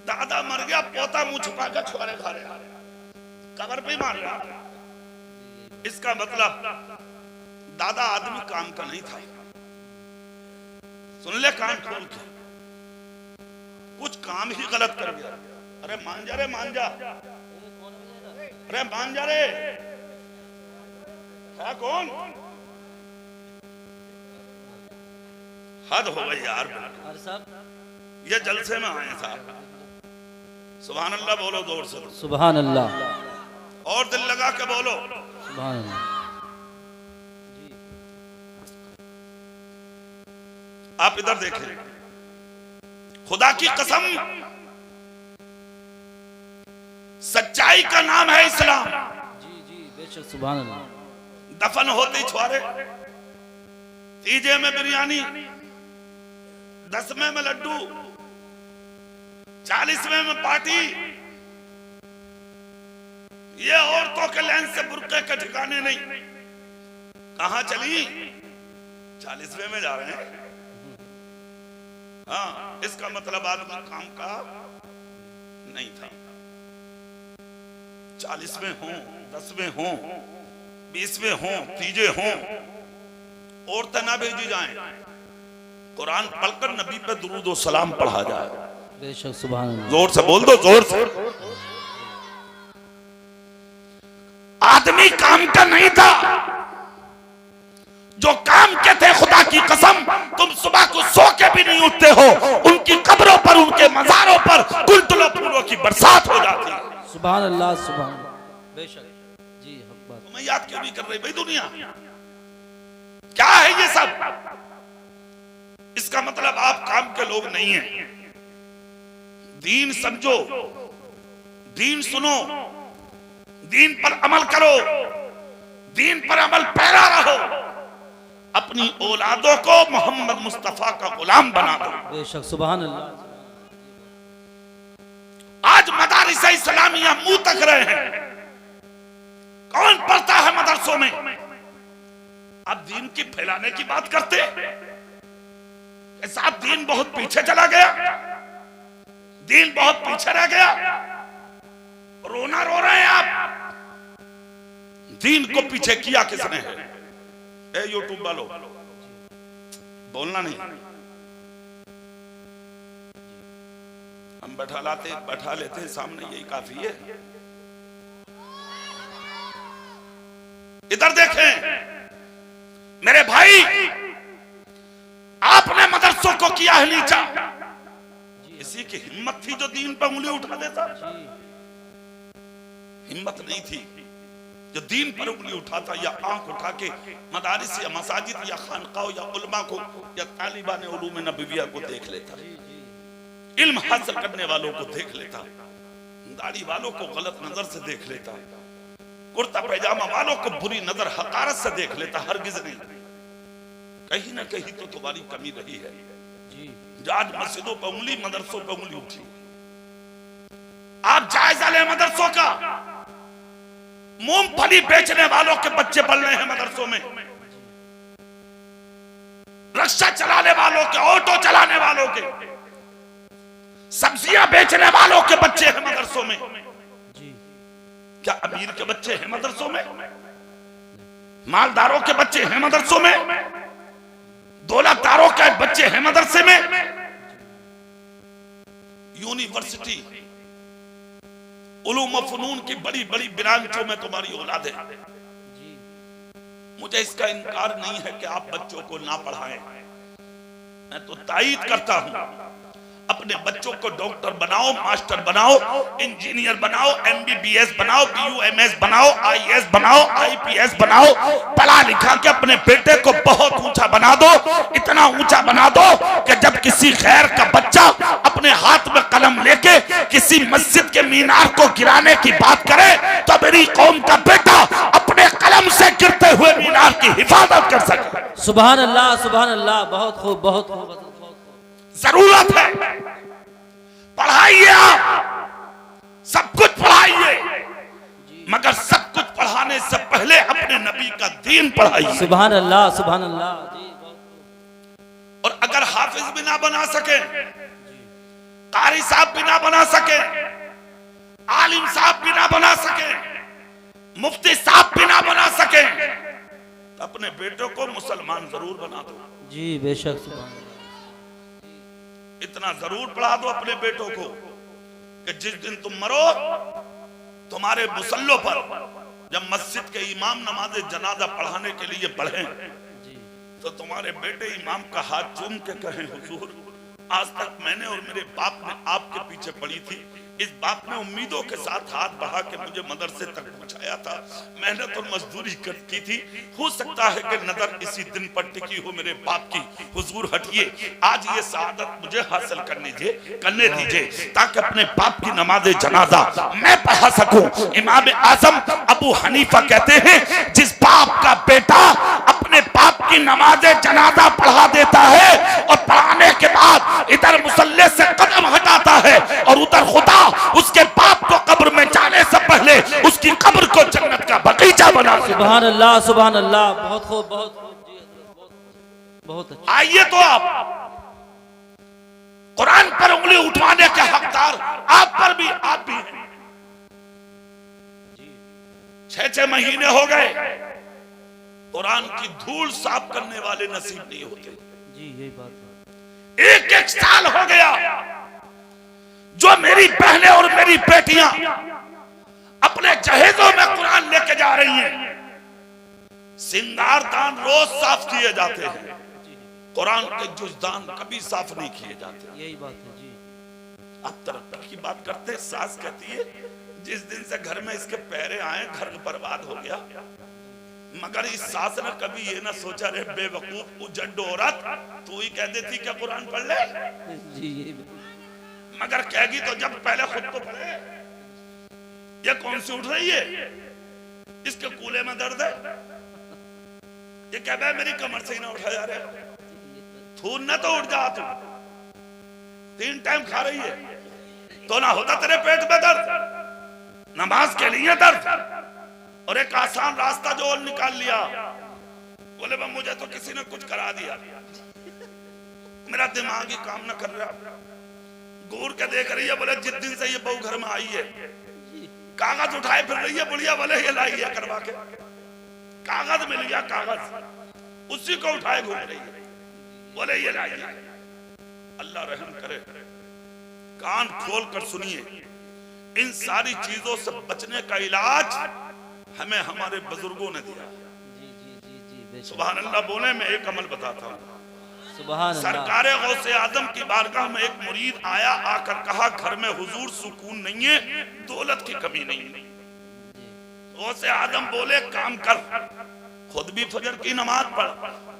दादा मर गया, पोता मुंह छुपा कर छुआरे खा रहे, कब्र पे मार रहा। इसका मतलब दादा आदमी काम का नहीं था। सुन ले कान खोल के, कुछ काम ही गलत कर गया। अरे मान जा रे, मान जा, अरे मान जा रे, है कौन? हद हो गई यार, ये जलसे में आए साहब। सुभान अल्लाह बोलो जोर से, सुभान अल्लाह, और दिल लगा के बोलो सुभान अल्लाह। आप इधर देखें, खुदा की कसम सच्चाई का नाम है इस्लाम। जी जी बेशक सुभान अल्लाह। दफन होते छुआरे, तीजे में बिरयानी, 10वें में लड्डू, 40वें में पार्टी। ये औरतों के लेंस से बुर्के के ठिकाने नहीं। कहां चली? 40वें में जा रहे हैं। हाँ, इसका मतलब आदमी काम का नहीं था। 40वें हों, 10वें हों, 20वें हों, तीजे हों, औरतें ना भेजी जाएं, कुरान पढ़कर नबी पे दुरूद व सलाम पढ़ा जाए। बेशक सुभान अल्लाह। जोर से बोल दो, जोर से। आदमी काम का नहीं था, जो काम के थे खुदा की कसम तुम सुबह को सो के भी नहीं उठते हो, उनकी कब्रों पर, उनके मजारों पर कुंतलों फूलों की बरसात हो जाती है। सुभान अल्लाह, सुभान बेशक। जी हक बात। तुम्हें याद क्यों नहीं कर रही भाई दुनिया? क्या है ये सब? इसका मतलब आप काम के लोग नहीं हैं। दीन समझो, दीन सुनो, दीन पर अमल करो, दीन पर अमल पैरा रहो, अपनी औलादों को मोहम्मद मुस्तफा का गुलाम बना दो। बेशक सुभान अल्लाह। आज मदारिस इस्लामिया मुंह तक रहे हैं, कौन पढ़ता है मदरसों में? अब दीन की फैलाने की बात करते साहब, दीन बहुत पीछे चला गया, दीन बहुत पीछे रह गया, रोना रो रहे हैं आप। दीन को पीछे किया किसने है? ए यूट्यूब वालों, बोलना नहीं, हम बैठा लेते सामने, यही काफी है। इधर देखें मेरे भाई, आपने मदरसों को किया है नीचा। इसी की हिम्मत थी जो दीन पर उंगली उठा देता? हिम्मत नहीं थी जो दीन पर उंगली उठाता या आंख उठा के मदारिस या मसाजिद या खानकाओं या उलमा को या तालिबान उलूम नबविया को देख लेता, इल्म हासिल करने वालों को देख लेता, दाढ़ी वालों को गलत नजर से देख लेता, कुर्ता पैजामा वालों को बुरी नजर हकारत से देख लेता। हरगिज नहीं, कहीं ना कहीं तो तुम्हारी कमी रही है। जो आज मस्जिदों पर उंगली, मदरसों पर उंगली उठी। आप जायजा लें मदरसों का, मूंगफली बेचने वालों के बच्चे पढ़ रहे हैं मदरसों में, रिक्शा चलाने वालों के, ऑटो चलाने वालों के, सब्जियां बेचने वालों के बच्चे हैं मदरसों में। क्या अमीर के बच्चे हैं मदरसों में? मालदारों के बच्चे हैं मदरसों में? दौलतदारों के बच्चे हैं मदरसे में? यूनिवर्सिटी, उलूम व फनून की बड़ी बड़ी ब्रांचों में तुम्हारी औलाद है। मुझे इसका इनकार नहीं है कि आप बच्चों को ना पढ़ाएं, मैं तो तायीद करता हूं। अपने बच्चों को डॉक्टर बनाओ, मास्टर बनाओ, इंजीनियर बनाओ, एमबीबीएस बनाओ, बीयूएमएस बनाओ, आईएएस बनाओ, आईपीएस बनाओ, पढ़ा लिखा के अपने बेटे को बहुत ऊंचा बना दो, इतना ऊंचा बना दो कि जब किसी खैर का बच्चा अपने हाथ में कलम लेके किसी मस्जिद के मीनार को गिराने की बात करे तो मेरी कौम का बेटा अपने कलम से गिरते हुए मीनार की हिफाजत कर सके। सुभान अल्लाह, सुभान अल्लाह। बहुत खूब, बहुत खूब। जरूरत है, पढ़ाइए, आप सब कुछ पढ़ाइए, मगर सब कुछ पढ़ाने से पहले अपने नबी का दीन पढ़ाइए। सुभान अल्लाह, सुभान अल्लाह। और अगर हाफिज भी ना बना सके, कारी साहब भी ना बना सके, आलिम साहब भी ना बना सके, मुफ्ती साहब भी ना बना सके, तो अपने बेटों को मुसलमान जरूर बना दो। जी बेशक, सुभान। इतना जरूर पढ़ा दो अपने बेटों को कि जिस दिन तुम मरो, तुम्हारे मुसल्लों पर जब मस्जिद के इमाम नमाज जनाजा पढ़ाने के लिए पढ़े तो तुम्हारे बेटे इमाम का हाथ चूम के कहें, हुजूर आज तक मैंने और मेरे बाप ने आपके पीछे पड़ी थी, इस बाप ने उम्मीदों के साथ हाथ बढ़ा के मुझे मदरसे तक पहुंचाया था, मेहनत और मजदूरी की थी, हो सकता है कि नजर इसी दिन पर टिकी हो मेरे बाप की, हुजूर हटिए, आज ये सआदत मुझे हासिल करने दीजिए ताकि अपने बाप की नमाज जनाजा मैं पढ़ा सकूं। इमाम आजम अबू हनीफा कहते हैं, जिस बाप का बेटा अपने बाप की नमाज जनाजा पढ़ा देता है और पढ़ाने के बाद इधर मुसल्ले से कदम हटाता है और उधर खुदा उसके बाप को कब्र में जाने से पहले उसकी कब्र को जन्नत का बगीचा बना देता है। सुभान अल्लाह, सुभान अल्लाह। बहुत खूब, बहुत खूब, बहुत अच्छा। आइए तो आप कुरान पर उंगली उठवाने के हकदार आप पर भी, आप भी हैं। 6-6 महीने हो गए, कुरान की धूल साफ करने वाले नसीब नहीं होते। जी यही बात है। 1-1 साल हो गया जो मेरी बहनें और मेरी बेटियां अपने जहेजों में कुरान लेके जा रही हैं, सिंगारदान रोज साफ किए जाते हैं, कुरान के जुज़दान कभी साफ नहीं किए जाते। यही बात है जी। आप तरक्की की बात करते हैं, सास कहती है जिस दिन से घर में इसके पैरे आए घर बर्बाद हो गया। मगर इस सास ने कभी ये ना सोचा, रे बेवकूफ उजड्ड औरत, तू ही कह देती क्या कुरान पढ़ ले। जी मगर कहेगी तो जब पहले खुद को पढ़े। ये कौन सी उठ रही है, इसके कूले में दर्द है, ये कह बे मेरी कमर से ही ना उठा जा रहा, थून ना तो उठ जा, तू 3 टाइम खा रही है तो ना होता तेरे पेट में दर्द, नमाज के लिए दर्द, और एक आसान रास्ता जो और निकाल लिया। बोले बा मुझे तो किसी ने कुछ करा दिया, मेरा दिमाग ही काम ना कर रहा। घूर के देख रही है, बोले जिस दिन से ये बहू घर में आई है कागज उठाए फिर रही है बुढ़िया, बोले ये लाई है करवा के, कागज मिल गया, कागज उसी को उठाए घूम रही है, बोले ये लाई है। अल्लाह रहम करे, कान खोल कर सुनिए, इन सारी चीजों से बचने का इलाज हमें हमारे बुजुर्गों ने दिया। सुभान अल्लाह। बोले मैं एक अमल बताता हूँ। सरकारे गौसे आजम की बारगाह में एक मुरीद आया, आकर कहा घर में हुजूर सुकून नहीं है, दौलत की कमी नहीं है। गौसे आजम बोले काम कर, खुद भी फजर की नमाज पढ़,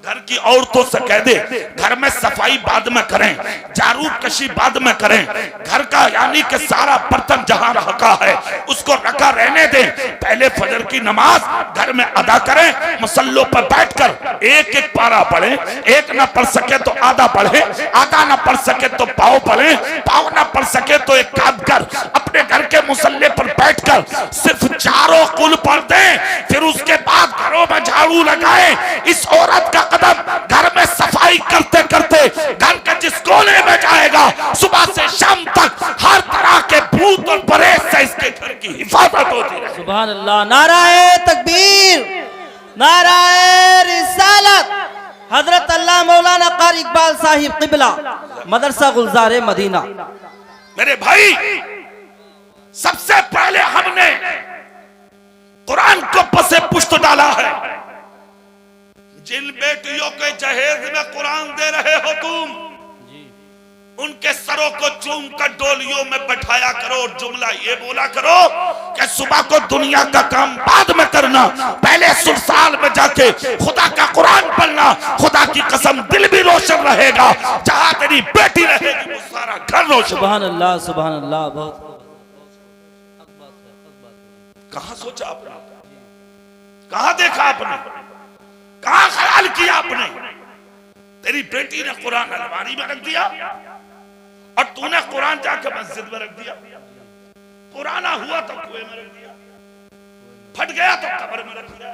घर की औरतों से कह दे घर में सफाई बाद में करें, झाड़ू कशी बाद में करें, घर का यानी कि सारा बर्तन जहां रखा है उसको रखा रहने दें, पहले फजर की नमाज घर में अदा करें, मुसल्लों पर बैठकर एक एक पारा पढ़े, एक ना पढ़ सके तो आधा पढ़े, आधा ना पढ़ सके तो पाव पढ़े, पाव ना पढ़ सके तो एक काम कर, अपने घर के मुसल्ले पर बैठकर सिर्फ चारों कुल पढ़ दें, फिर उसके बाद घरों में झाड़ू लगाए। इस औरत का कदम घर में सफाई करते करते घर के जिस कोने में जाएगा, सुबह से शाम तक हर तरह के भूत और परेश से इसके घर की हिफाजत होती है। सुभान अल्लाह। नाराए तकबीर, नाराए रिसालत। हजरत अल्लाह मौलाना कारी इकबाल साहिब किबला, मदरसा गुलजार मदीना। मेरे भाई, सबसे पहले हमने कुरान को पसे पुश्त डाला है। जिन बेटियों के जहेज में कुरान दे रहे हो तुम, उनके सरों को चूम कर डोलियों में बैठाया करो, जुमला ये बोला करो कि सुबह को दुनिया का काम बाद में करना, पहले सुरसाल में जाके खुदा का कुरान पढ़ना, खुदा की कसम दिल भी रोशन रहेगा, जहां तेरी बेटी रहेगी वो सारा घर रोशन। सुभान अल्लाह, सुभान अल्लाह। बहुत कहां सोचा आपने, कहां देखा आपने, कहां ख्याल किया आपने? तेरी बेटी ने कुरान अलमारी में रख दिया और तूने कुरान जाके मस्जिद में रख दिया, पुराना हुआ तो कुएं में रख दिया, फट गया तो कब्र में रख दिया।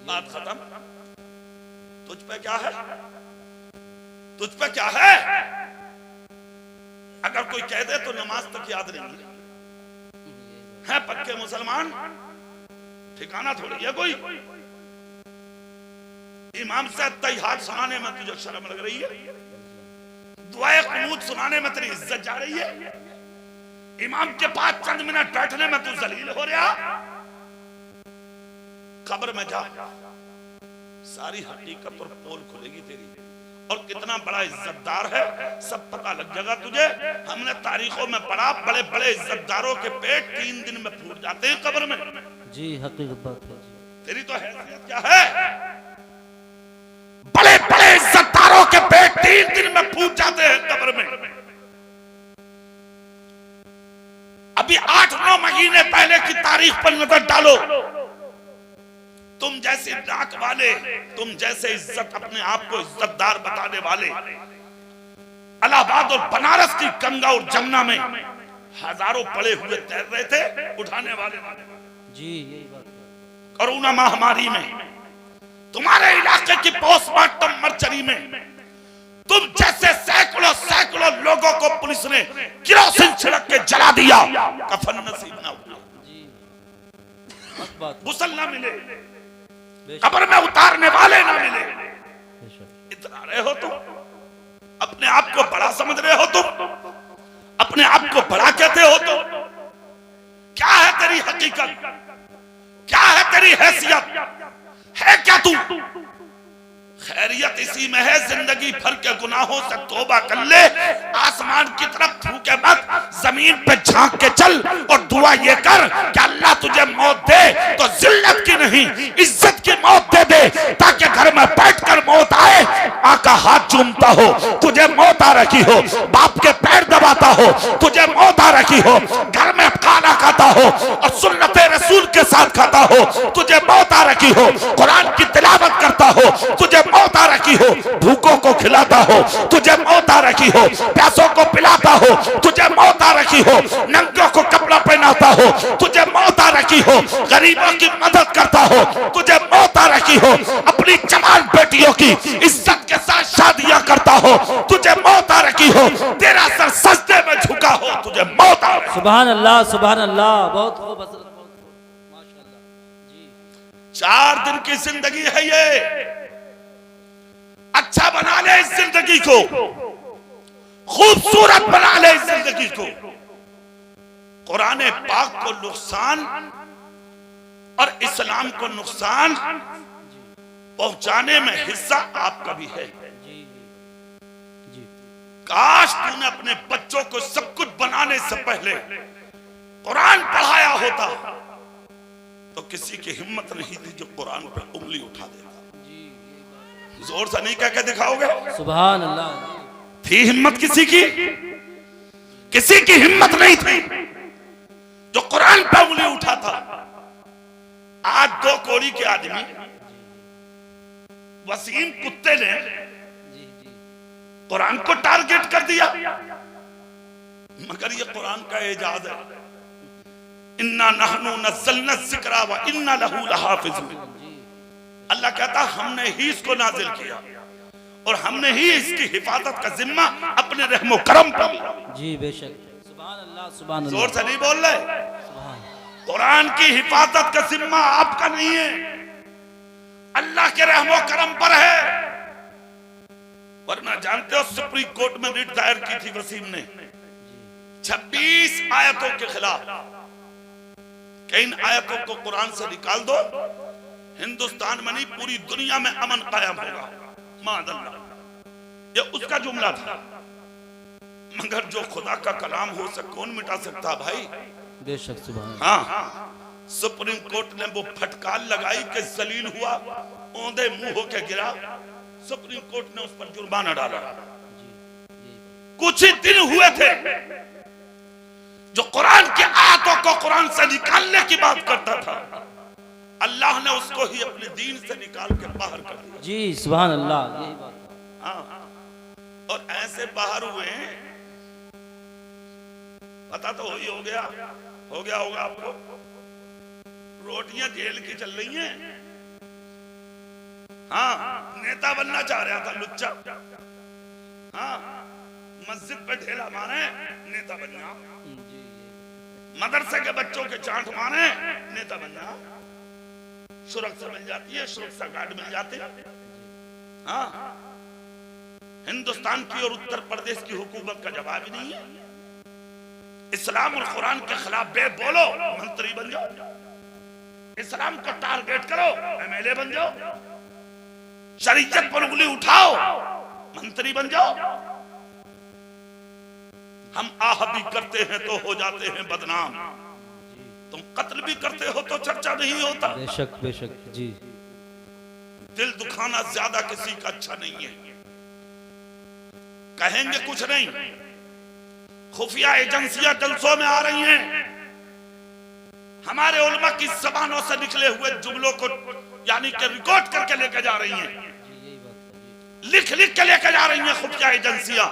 बात खत्म। तुझ पे क्या है, तुझ पे क्या है? अगर कोई कह दे तो नमाज तक याद नहीं है, पक्के मुसलमान, ठिकाना थोड़ी है कोई। इमाम से तैयार सुनाने में तुझे शर्म लग रही है, दुआए कुनूत सुनाने में तेरी इज्जत जा रही है, इमाम के पास चंद मिनट बैठने में तू जलील हो रहा। कब्र में जा, सारी हकीकत और पोल खुलेगी तेरी, और कितना बड़ा इज्जतदार है सब पता लग जाएगा तुझे। हमने तारीखों में पढ़ा, बड़े बड़े इज्जतदारों के पेट 3 दिन में फूट जाते हैं कब्र में। जी हकीकत बात है। तेरी तो हैसियत क्या है? बड़े बड़े इज्जतदारों के पेट 3 दिन में फूट जाते हैं कब्र में। अभी 8-9 महीने पहले की तारीख पर नजर डालो, तुम जैसे नाक वाले, तुम जैसे इज्जत अपने आप को इज्जतदार बताने वाले इलाहाबाद और बनारस की गंगा और जमुना में हजारों पड़े हुए तैर रहे थे, उठाने वाले। जी यही बात है। कोरोना महामारी में तुम्हारे इलाके की पोस्टमार्टम मर्चरी में तुम जैसे सैकड़ों सैकड़ों लोगों को पुलिस ने किरोसिन छिड़क के जला दिया, कफन नसीब ना हुआ, गुस्ल ना मिले, कब्र में उतारने वाले ना मिले। इतना रहे हो तुम, अपने आप को बड़ा समझ रहे हो तुम, अपने आप को बड़ा कहते हो तुम। क्या है तेरी हकीकत, क्या है तेरी हैसियत, है क्या तू? खैरियत इसी में है, जिंदगी भर के गुनाहों से तौबा कर ले, आसमान की तरफ थूके मत, जमीन पे झांक के चल और दुआ ये कर कि अल्लाह तुझे मौत दे तो जिल्लत की नहीं इज्जत की मौत दे दे, ताकि घर में बैठकर मौत आए, आका हाथ चूमता हो तुझे मौत आ रखी हो, बाप के पैर दबाता हो तुझे मौत आ रखी हो, घर में खाना खाता हो और सुन्नते रसूल के साथ खाता हो तुझे मौत आ रखी हो, कुरान की तिलावत करता हो तुझे मौत आ रखी हो, भूखों को खिलाता हो तुझे मौत आ रखी हो, प्यासों को पिलाता हो तुझे मौत आ रखी हो, नंगों को कपड़ा पहनाता हो तुझे मौत आ रखी हो, गरीबों की मदद करता हो तुझे मौत आ रखी हो, अपनी जवान बेटियों की इज्जत के साथ शादियां करता हो तुझे मौत आ रखी हो, तेरा सर सजदे में झुका हो तुझे मौत आ रखी। सुभान अल्लाह सुभान अल्लाह, बहुत खूब हज़रत, बहुत खूब, माशाअल्लाह जी। 4 दिन की जिंदगी है ये, अच्छा बना ले इस जिंदगी को, खूबसूरत बना ले इस जिंदगी को। कुरान पाक को नुकसान और इस्लाम को नुकसान पहुंचाने में हिस्सा आपका भी है। काश तूने अपने बच्चों को सब कुछ बनाने से पहले कुरान पढ़ाया होता तो किसी की हिम्मत नहीं थी जो कुरान पर उंगली उठा देता। जोर से नहीं कह के दिखाओगे? सुभान अल्लाह। थी हिम्मत किसी की? किसी की हिम्मत नहीं थी जो कुरान पर उंगली उठाता। आज 2 कौड़ी के आदमी वसीम कुत्ते ने कुरान को टारगेट कर दिया, मगर ये कुरान का एजाज है। इन्ना नहनु नज़्ज़लना ज़िक्रा व इन्ना लहू लहाफ़िज़ून। अल्लाह कहता हमने ही इसको नाजिल किया और हमने ही इसकी हिफाजत का जिम्मा अपने रहमो करम पर लिया। जी बेशक, सुभान अल्लाह सुभान अल्लाह। जोर से नहीं बोल रहे? कुरान की हिफाजत का जिम्मा आपका नहीं है, अल्लाह के रहमो करम पर है। वरना जानते हो सुप्रीम कोर्ट में रिट दायर की थी वसीम ने 26 आयतों के खिलाफ कि इन आयतों को कुरान से निकाल दो, हिंदुस्तान में नहीं पूरी दुनिया में अमन कायम होगा। मादल्ला, ये उसका जुमला था। मगर जो खुदा का कलाम हो सके कौन मिटा सकता भाई? बेशक सुभान। हाँ, सुप्रीम कोर्ट ने वो फटकार लगाई कि जलील हुआ, औंधे मुंह होके गिरा। सुप्रीम कोर्ट ने उस पर जुर्माना डाला। कुछ ही दिन हुए थे जो कुरान की आयतों को कुरान से निकालने की बात करता था, अल्लाह ने उसको ही अपने दीन से निकाल के बाहर कर दिया। जी सुभान अल्लाह, यही बात। हाँ, और ऐसे बाहर हुए पता तो वही हो गया होगा आपको। रोटियां जेल की चल रही हैं। हाँ, नेता बनना चाह रहा था लुच्चा। हाँ, मस्जिद पे ढेला मारे नेता बनना, मदरसे के बच्चों के चांट मारे नेता बनना, सुरक्षा मिल जाती है, सुरक्षा गार्ड मिल जाते। हाँ, हिंदुस्तान की और उत्तर प्रदेश की हुकूमत का जवाब ही नहीं है। इस्लाम और कुरान के खिलाफ बे बोलो, मंत्री बन जाओ। इस्लाम को टारगेट करो, एमएलए बन जाओ। शरीयत पर उंगली उठाओ, मंत्री बन जाओ। हम आह भी करते हैं तो हो जाते हैं बदनाम, तुम कत्ल भी करते हो तो चर्चा नहीं होता। बेशक बेशक जी। दिल दुखाना ज्यादा किसी का अच्छा नहीं है। कहेंगे कुछ नहीं, खुफिया एजेंसियां जलसों में आ रही हैं, हमारे उलमा की जबानों से निकले हुए जुमलों को यानी कि रिकॉर्ड करके लेके जा रही हैं, लिख लिख के लेके जा रही हैं खुफिया एजेंसियां।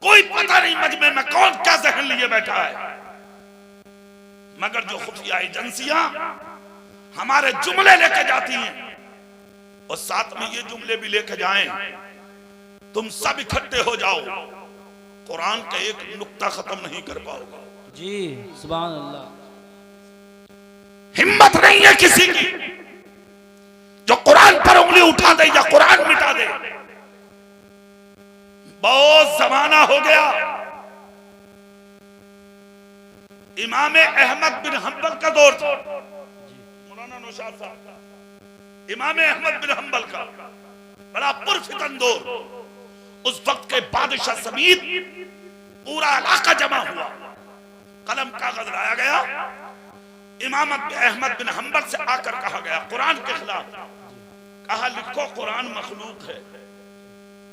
कोई पता नहीं मजमे में कौन क्या जहन लिए बैठा है, मगर जो खुफिया एजेंसियां हमारे जुमले लेके जाती हैं और साथ में ये जुमले भी लेके जाएं, तुम सब इकट्ठे हो जाओ, कुरान का एक नुक्ता खत्म नहीं कर पाओगे। जी सुभान अल्लाह। हिम्मत नहीं है किसी की जो कुरान पर उंगली उठा दे या कुरान मिटा दे। बहुत जमाना हो गया, इमाम अहमद बिन हंबल का दौर था। मौलाना नौशाद साहब, इमाम अहमद बिन हंबल का बड़ा पुरफितन दौर, उस वक्त के बादशाह समेत पूरा इलाका जमा हुआ, कलम कागज लाया गया, इमाम अहमद बिन हंबल से आकर कहा गया कुरान के खिलाफ, कहा लिखो कुरान मखलूक है।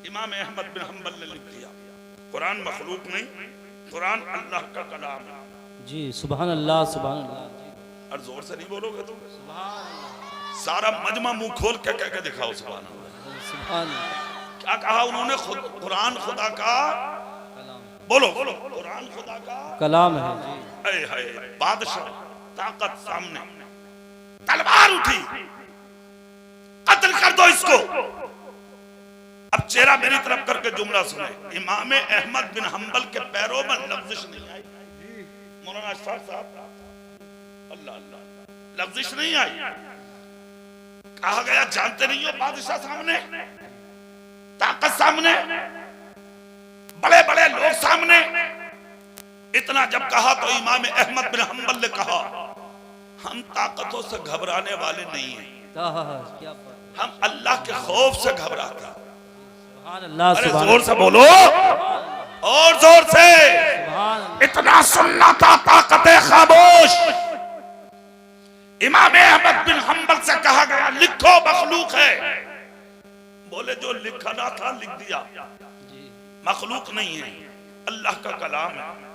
इमाम अहमद बिन हंबल ने लिख दिया कुरान मखलूक नहीं, कुरान अल्लाह का कलाम है। जी सुभान अल्लाह सुभान अल्लाह। और जोर से नहीं बोलोगे तुम, सारा मजमा मुंह खोल के कह के दिखाओ सुभान अल्लाह। सुभान अल्लाह। क्या कहा उन्होंने? खुद कुरान खुदा का, बोलो बोलो, कुरान खुदा का कलाम है जी। हाय हाय, बादशाह ताकत सामने, तलवार उठी, कत्ल कर दो इसको। अब चेहरा मेरी तरफ करके जुमला सुने, इमाम अहमद बिन हंबल के पैरों में लफ्जिश नहीं आई। मौलाना अशफाक साहब, अल्लाह अल्लाह, लफ्जिश नहीं आई। कहा गया जानते नहीं हो बादशाह सामने, ताकत सामने, बड़े बड़े लोग सामने। इतना जब कहा तो इमाम अहमद बिन हंबल ने कहा हम ताकतों से घबराने वाले नहीं हैं, हम अल्लाह के खौफ से घबराते हैं। अरे जोर से बोलो, और जोर से, इतना सुनना था ताकत खामोश। इमाम अहमद बिन हंबल से कहा गया लिखो मखलूक है। बोले जो लिखना था लिख दिया, मखलूक नहीं है, अल्लाह का कलाम है।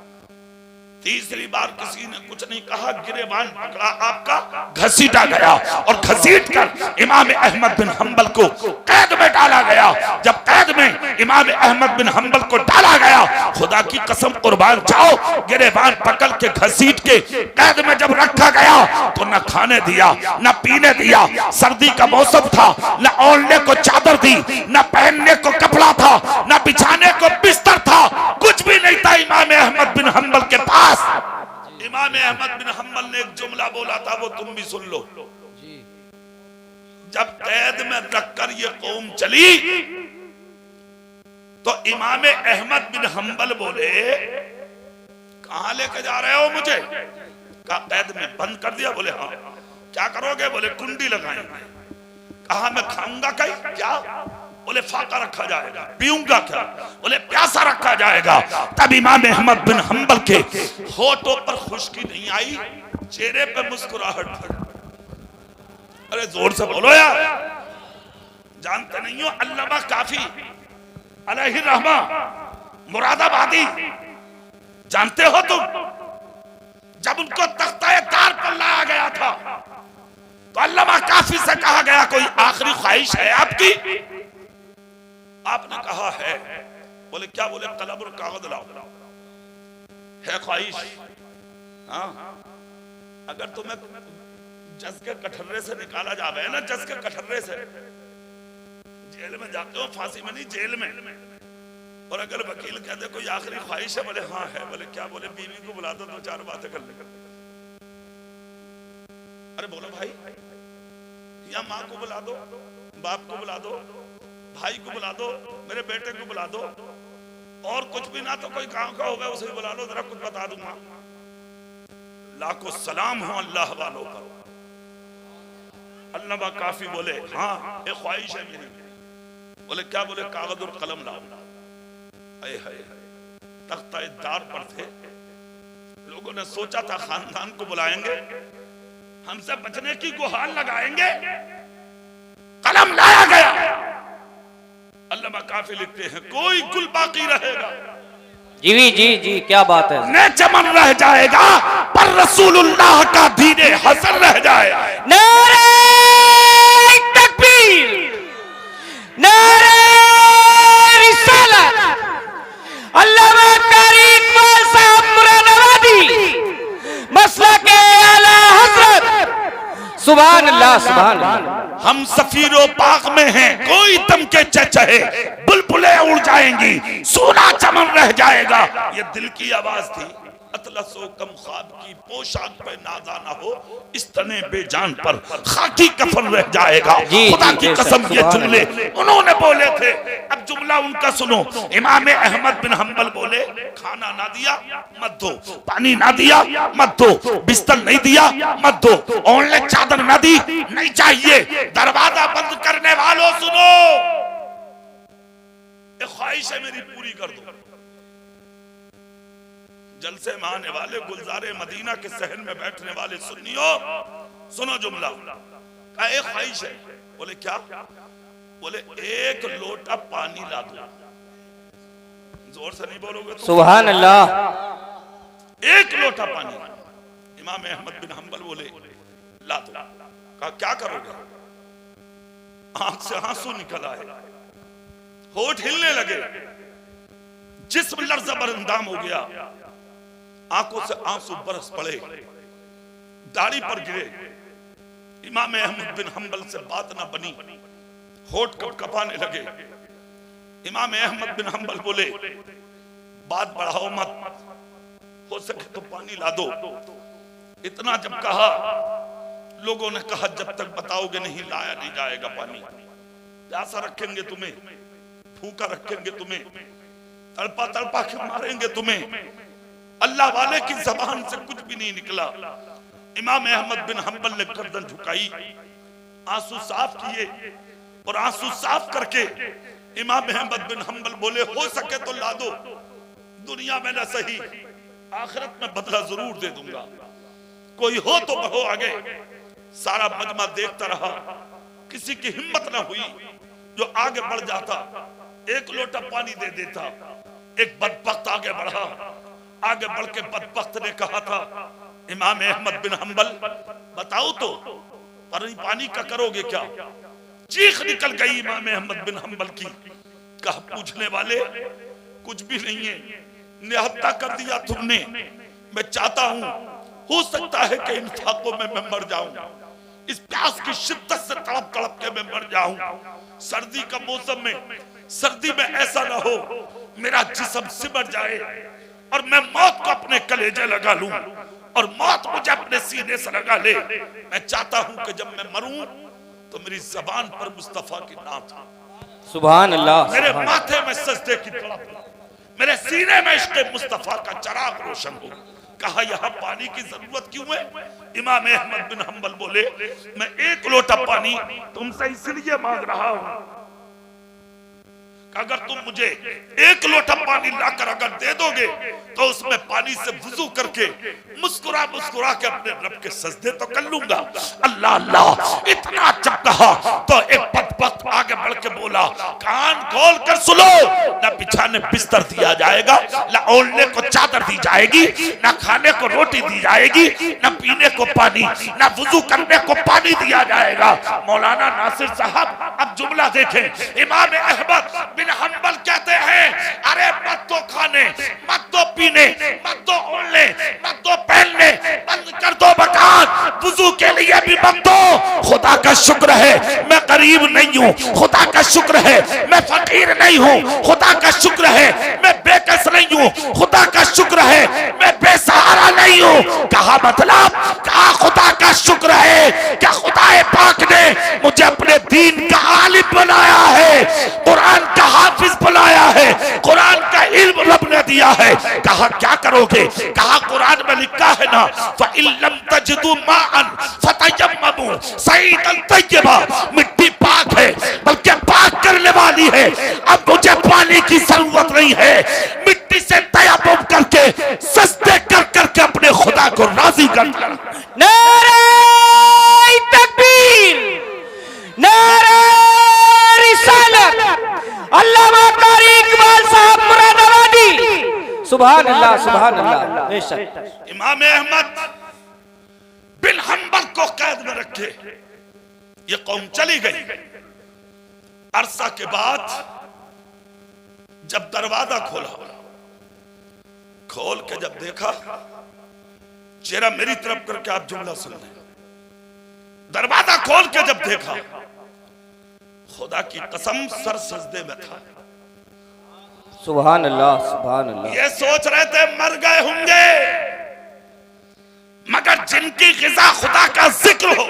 तीसरी बार किसी ने कुछ नहीं कहा, गिरेबान पकड़ा आपका, घसीटा गया और घसीट कर इमाम अहमद बिन हंबल को कैद में डाला गया। जब कैद में इमाम अहमद बिन हंबल को डाला गया, खुदा की कसम कुर्बान जाओ, गिरेबान पकड़ के घसीट के कैद में जब रखा गया तो न खाने दिया न पीने दिया, सर्दी का मौसम था, न ओढ़ने को चादर दी, न पहनने को कपड़ा था, न बिछाने को बिस्तर था, कुछ भी नहीं था इमाम अहमद बिन हंबल के पास। इमाम अहमद बिन हंबल ने एक जुमला बोला था, वो तुम भी सुन लो। जब कैद में रखकर ये कौम चली तो इमाम अहमद बिन हंबल बोले कहां लेके जा रहे हो मुझे? कहा कैद में बंद कर दिया। बोले हाँ। क्या करोगे? बोले कुंडी लगाएंगे। कहा मैं खाऊंगा कहीं क्या? बोले फाका रखा जाएगा। पीऊंगा क्या? बोले प्यासा रखा जाएगा। तब इमाम अहमद बिन हंबल के होठों पर खुश्की नहीं आई, चेहरे पे मुस्कुराहट थी। अरे जोर से बोलो यार, जानते नहीं हो अल्लामा काफी अलैहि रहमा मुरादाबादी, जानते हो तुम? जब उनको तख्ता तार पर लाया गया था तो अल्लामा काफी से कहा गया कोई आखिरी ख्वाहिश है आपकी? आपने कहा है। बोले क्या? बोले कलम और कागज लाओ, है ख्वाहिश। हाँ, अगर तुम्हें जज के कटर्रे से निकाला जावे ना, जज के कटर्रे से, जेल में जाते हो, फांसी में नहीं जेल में, और अगर वकील कहते कोई आखिरी ख्वाहिश है, बोले हाँ है। बोले क्या? बोले बीवी को बुला दो, दो चार बातें कर ले। अरे बोलो भाई, या माँ को बुला दो, बाप को बुला दो, भाई को बुला दो, मेरे बेटे को बुला दो, और कुछ भी ना तो कोई गांव का होगा उसे बुला लो, जरा कुछ बता दूंगा। लाखों सलाम हो अल्लाह वालों पर। अल्लामा काफी बोले हाँ एक ख्वाहिश है मेरी। बोले क्या? बोले कागज और कलम लाओ। हाय हाय, तख्ता दार पर थे, लोगों ने सोचा था खानदान को बुलाएंगे, हमसे बचने की गुहार लगाएंगे। कलम लाया गया। अल्लामा काफी लिखते हैं कोई गुल बाकी रहेगा, जी जी जी, क्या बात है, न चमन रह जाएगा, पर रसूलुल्लाह का दीने हसन रह जाएगा। नारे तकबीर, नारे रिसालत। अल्लामा कारी इकबाल साहब मुरादाबादी, मसलक आला हज़रत। सुभान अल्लाह सुभान अल्लाह। हम सफीरो पाक में हैं, कोई दम के चहे बुलबुलें उड़ जाएंगी, सोना चमन रह जाएगा। ये दिल की आवाज थी। अतलसो कम ख्वाब की पोशाक पे नाजा ना हो, इस तने बेजान पर खाकी कफन रह जाएगा। खुदा की कसम ये जुमले उन्होंने बोले थे। अब जुमला उनका सुनो। इमाम अहमद बिन हंबल बोले खाना ना दिया मत दो, पानी ना दिया मत दो, बिस्तर नहीं दिया मत दो, ओढ़ने चादर ना दी नहीं चाहिए। दरवाजा बंद करने वालों सुनो, एक ख्वाहिश है मेरी, पूरी कर दो। जलसे में आने वाले, गुलजारे मदीना के सहन में बैठने वाले सुन्नियों, सुनो जुमला। एक ख्वाहिश है। बोले क्या? बोले एक लोटा पानी ला दो। जोर से नहीं बोलोगे तो सुभान अल्लाह। एक लोटा पानी। इमाम अहमद बिन हंबल बोले ला दो। कहा क्या करोगे? आंख से आंसू निकल आए, होठ हिलने लगे, जिस्म लर्ज़ बरंदाम हो गया, आंखों से आंसू बरस पड़े, दाढ़ी पर गिरे। इमाम अहमद बिन हंबल से बात ना बनी, होठ कपकपाने लगे। इमाम अहमद बिन हंबल बोले बात बढ़ाओ मत, हो सके तो पानी ला दो। इतना जब कहा, लोगों ने कहा जब तक बताओगे नहीं लाया नहीं जाएगा पानी। प्यासा रखेंगे तुम्हें, भूखा रखेंगे तुम्हें, तड़पा तड़पा के मारेंगे तुम्हें। अल्लाह वाले की जबान से कुछ भी नहीं निकला। इमाम अहमद बिन हंबल ने गर्दन झुकाई, आंसू साफ किए, और आंसू साफ करके इमाम अहमद बिन हंबल बोले हो सके तो ला दो, दुनिया में न सही आखिरत में बदला जरूर दे दूंगा, कोई हो तो बढ़ो आगे। सारा मजमा देखता रहा, किसी की हिम्मत न हुई जो आगे बढ़ जाता, एक लोटा पानी दे देता। एक बदबख्त आगे बढ़ा, आगे बढ़ के बदबख्त ने कहा था इमाम अहमद बिन हंबल बताओ तो पानी का करोगे क्या? चीख निकल गई इमाम अहमद बिन हंबल की। कहा पूछने वाले कुछ भी नहीं है, निहत्ता कर दिया तुमने। मैं चाहता हूं, हो सकता है कि इन फाकों में मैं मर जाऊं, इस प्यास की शिद्दत से तड़प तड़प के मैं मर जाऊं। सर्दी का मौसम में, सर्दी में ऐसा ना हो मेरा जिस्म सिमट जाए और मैं मौत को अपने कलेजे लगा लूं और मौत मुझे अपने सीने से लगा ले। मैं चाहता हूं कि जब मैं मरूं तो मेरी जबान पर मुस्तफा की नात हो, सुभान अल्लाह, मेरे माथे में सजदे की तड़प, मेरे सीने में इश्क़ मुस्तफा का चराग रोशन हो। कहा यहां पानी की जरूरत क्यों है? इमाम अहमद बिन हंबल बोले मैं एक लोटा पानी तुमसे इसलिए मांग रहा हूं, अगर तुम मुझे एक लोटा पानी लाकर अगर दे दोगे तो उसमें पानी से वुजू करके मुस्कुरा मुस्कुरा के अपने रब के सजदे तो कर लूंगा। अल्लाह अल्लाह इतना जब कहा तो एक बदबख्त आगे बढ़ के बोला कान खोल कर सुनो, न बिछाने बिस्तर दिया जाएगा, न ओढ़ने को चादर दी जाएगी, न खाने को रोटी दी जाएगी, न पीने को पानी, न वुजू करने को पानी दिया जाएगा। मौलाना नासिर साहब अब जुमला देखें। इमाम अहमद बिन हंबल कहते हैं अरे मत तो खाने, मत तो पीने, मत तो ओढ़ने, मत तो पहनने, बंद कर दो मकान, वुजू के लिए भी मत दो। खुदा का शुक्र है मैं गरीब नहीं हूँ, खुदा का शुक्र है मैं फकीर नहीं हूँ, खुदा का शुक्र है मैं बेकस नहीं हूँ, खुदा का शुक्र है मैं बेसहारा नहीं हूँ। कहा मतलब, कहा खुदा का शुक्र है क्या खुदा पाक ने मुझे अपने दीन का आलिम बनाया है, कुरान का हाफिज बनाया है, कुरान का इल्म रब ने दिया है। कहा क्या करोगे? कहा कुरान में लिखा है ना फ़इल्लम तजिदू माअन फ़तयम्ममू सईदन तय्यबा, मिट्टी पाक है बल्कि पाक करने वाली है। अब मुझे पानी की जरूरत नहीं है, मिट्टी से तयम्मुम करके सजदे कर करके अपने खुदा को राजी कर। नारे तकबीर, नारे रिसालत, अल्लामा कारी इकबाल साहब मुरादाबादी। सुभान अल्लाह, सुभान अल्लाह। बेशक इमाम अहमद बिन हंबल को कैद में रखे ये कौम चली गई। अरसा के बाद जब दरवाजा खोला, खोल के जब देखा, चेहरा मेरी तरफ करके आप जुमला सुन लें। दरवाजा खोल के जब देखा, खुदा की कसम सर सजदे में था। सुभान अल्लाह, सुभान अल्लाह। ये सोच रहे थे मर गए होंगे, मगर जिनकी ग़िज़ा खुदा का जिक्र हो,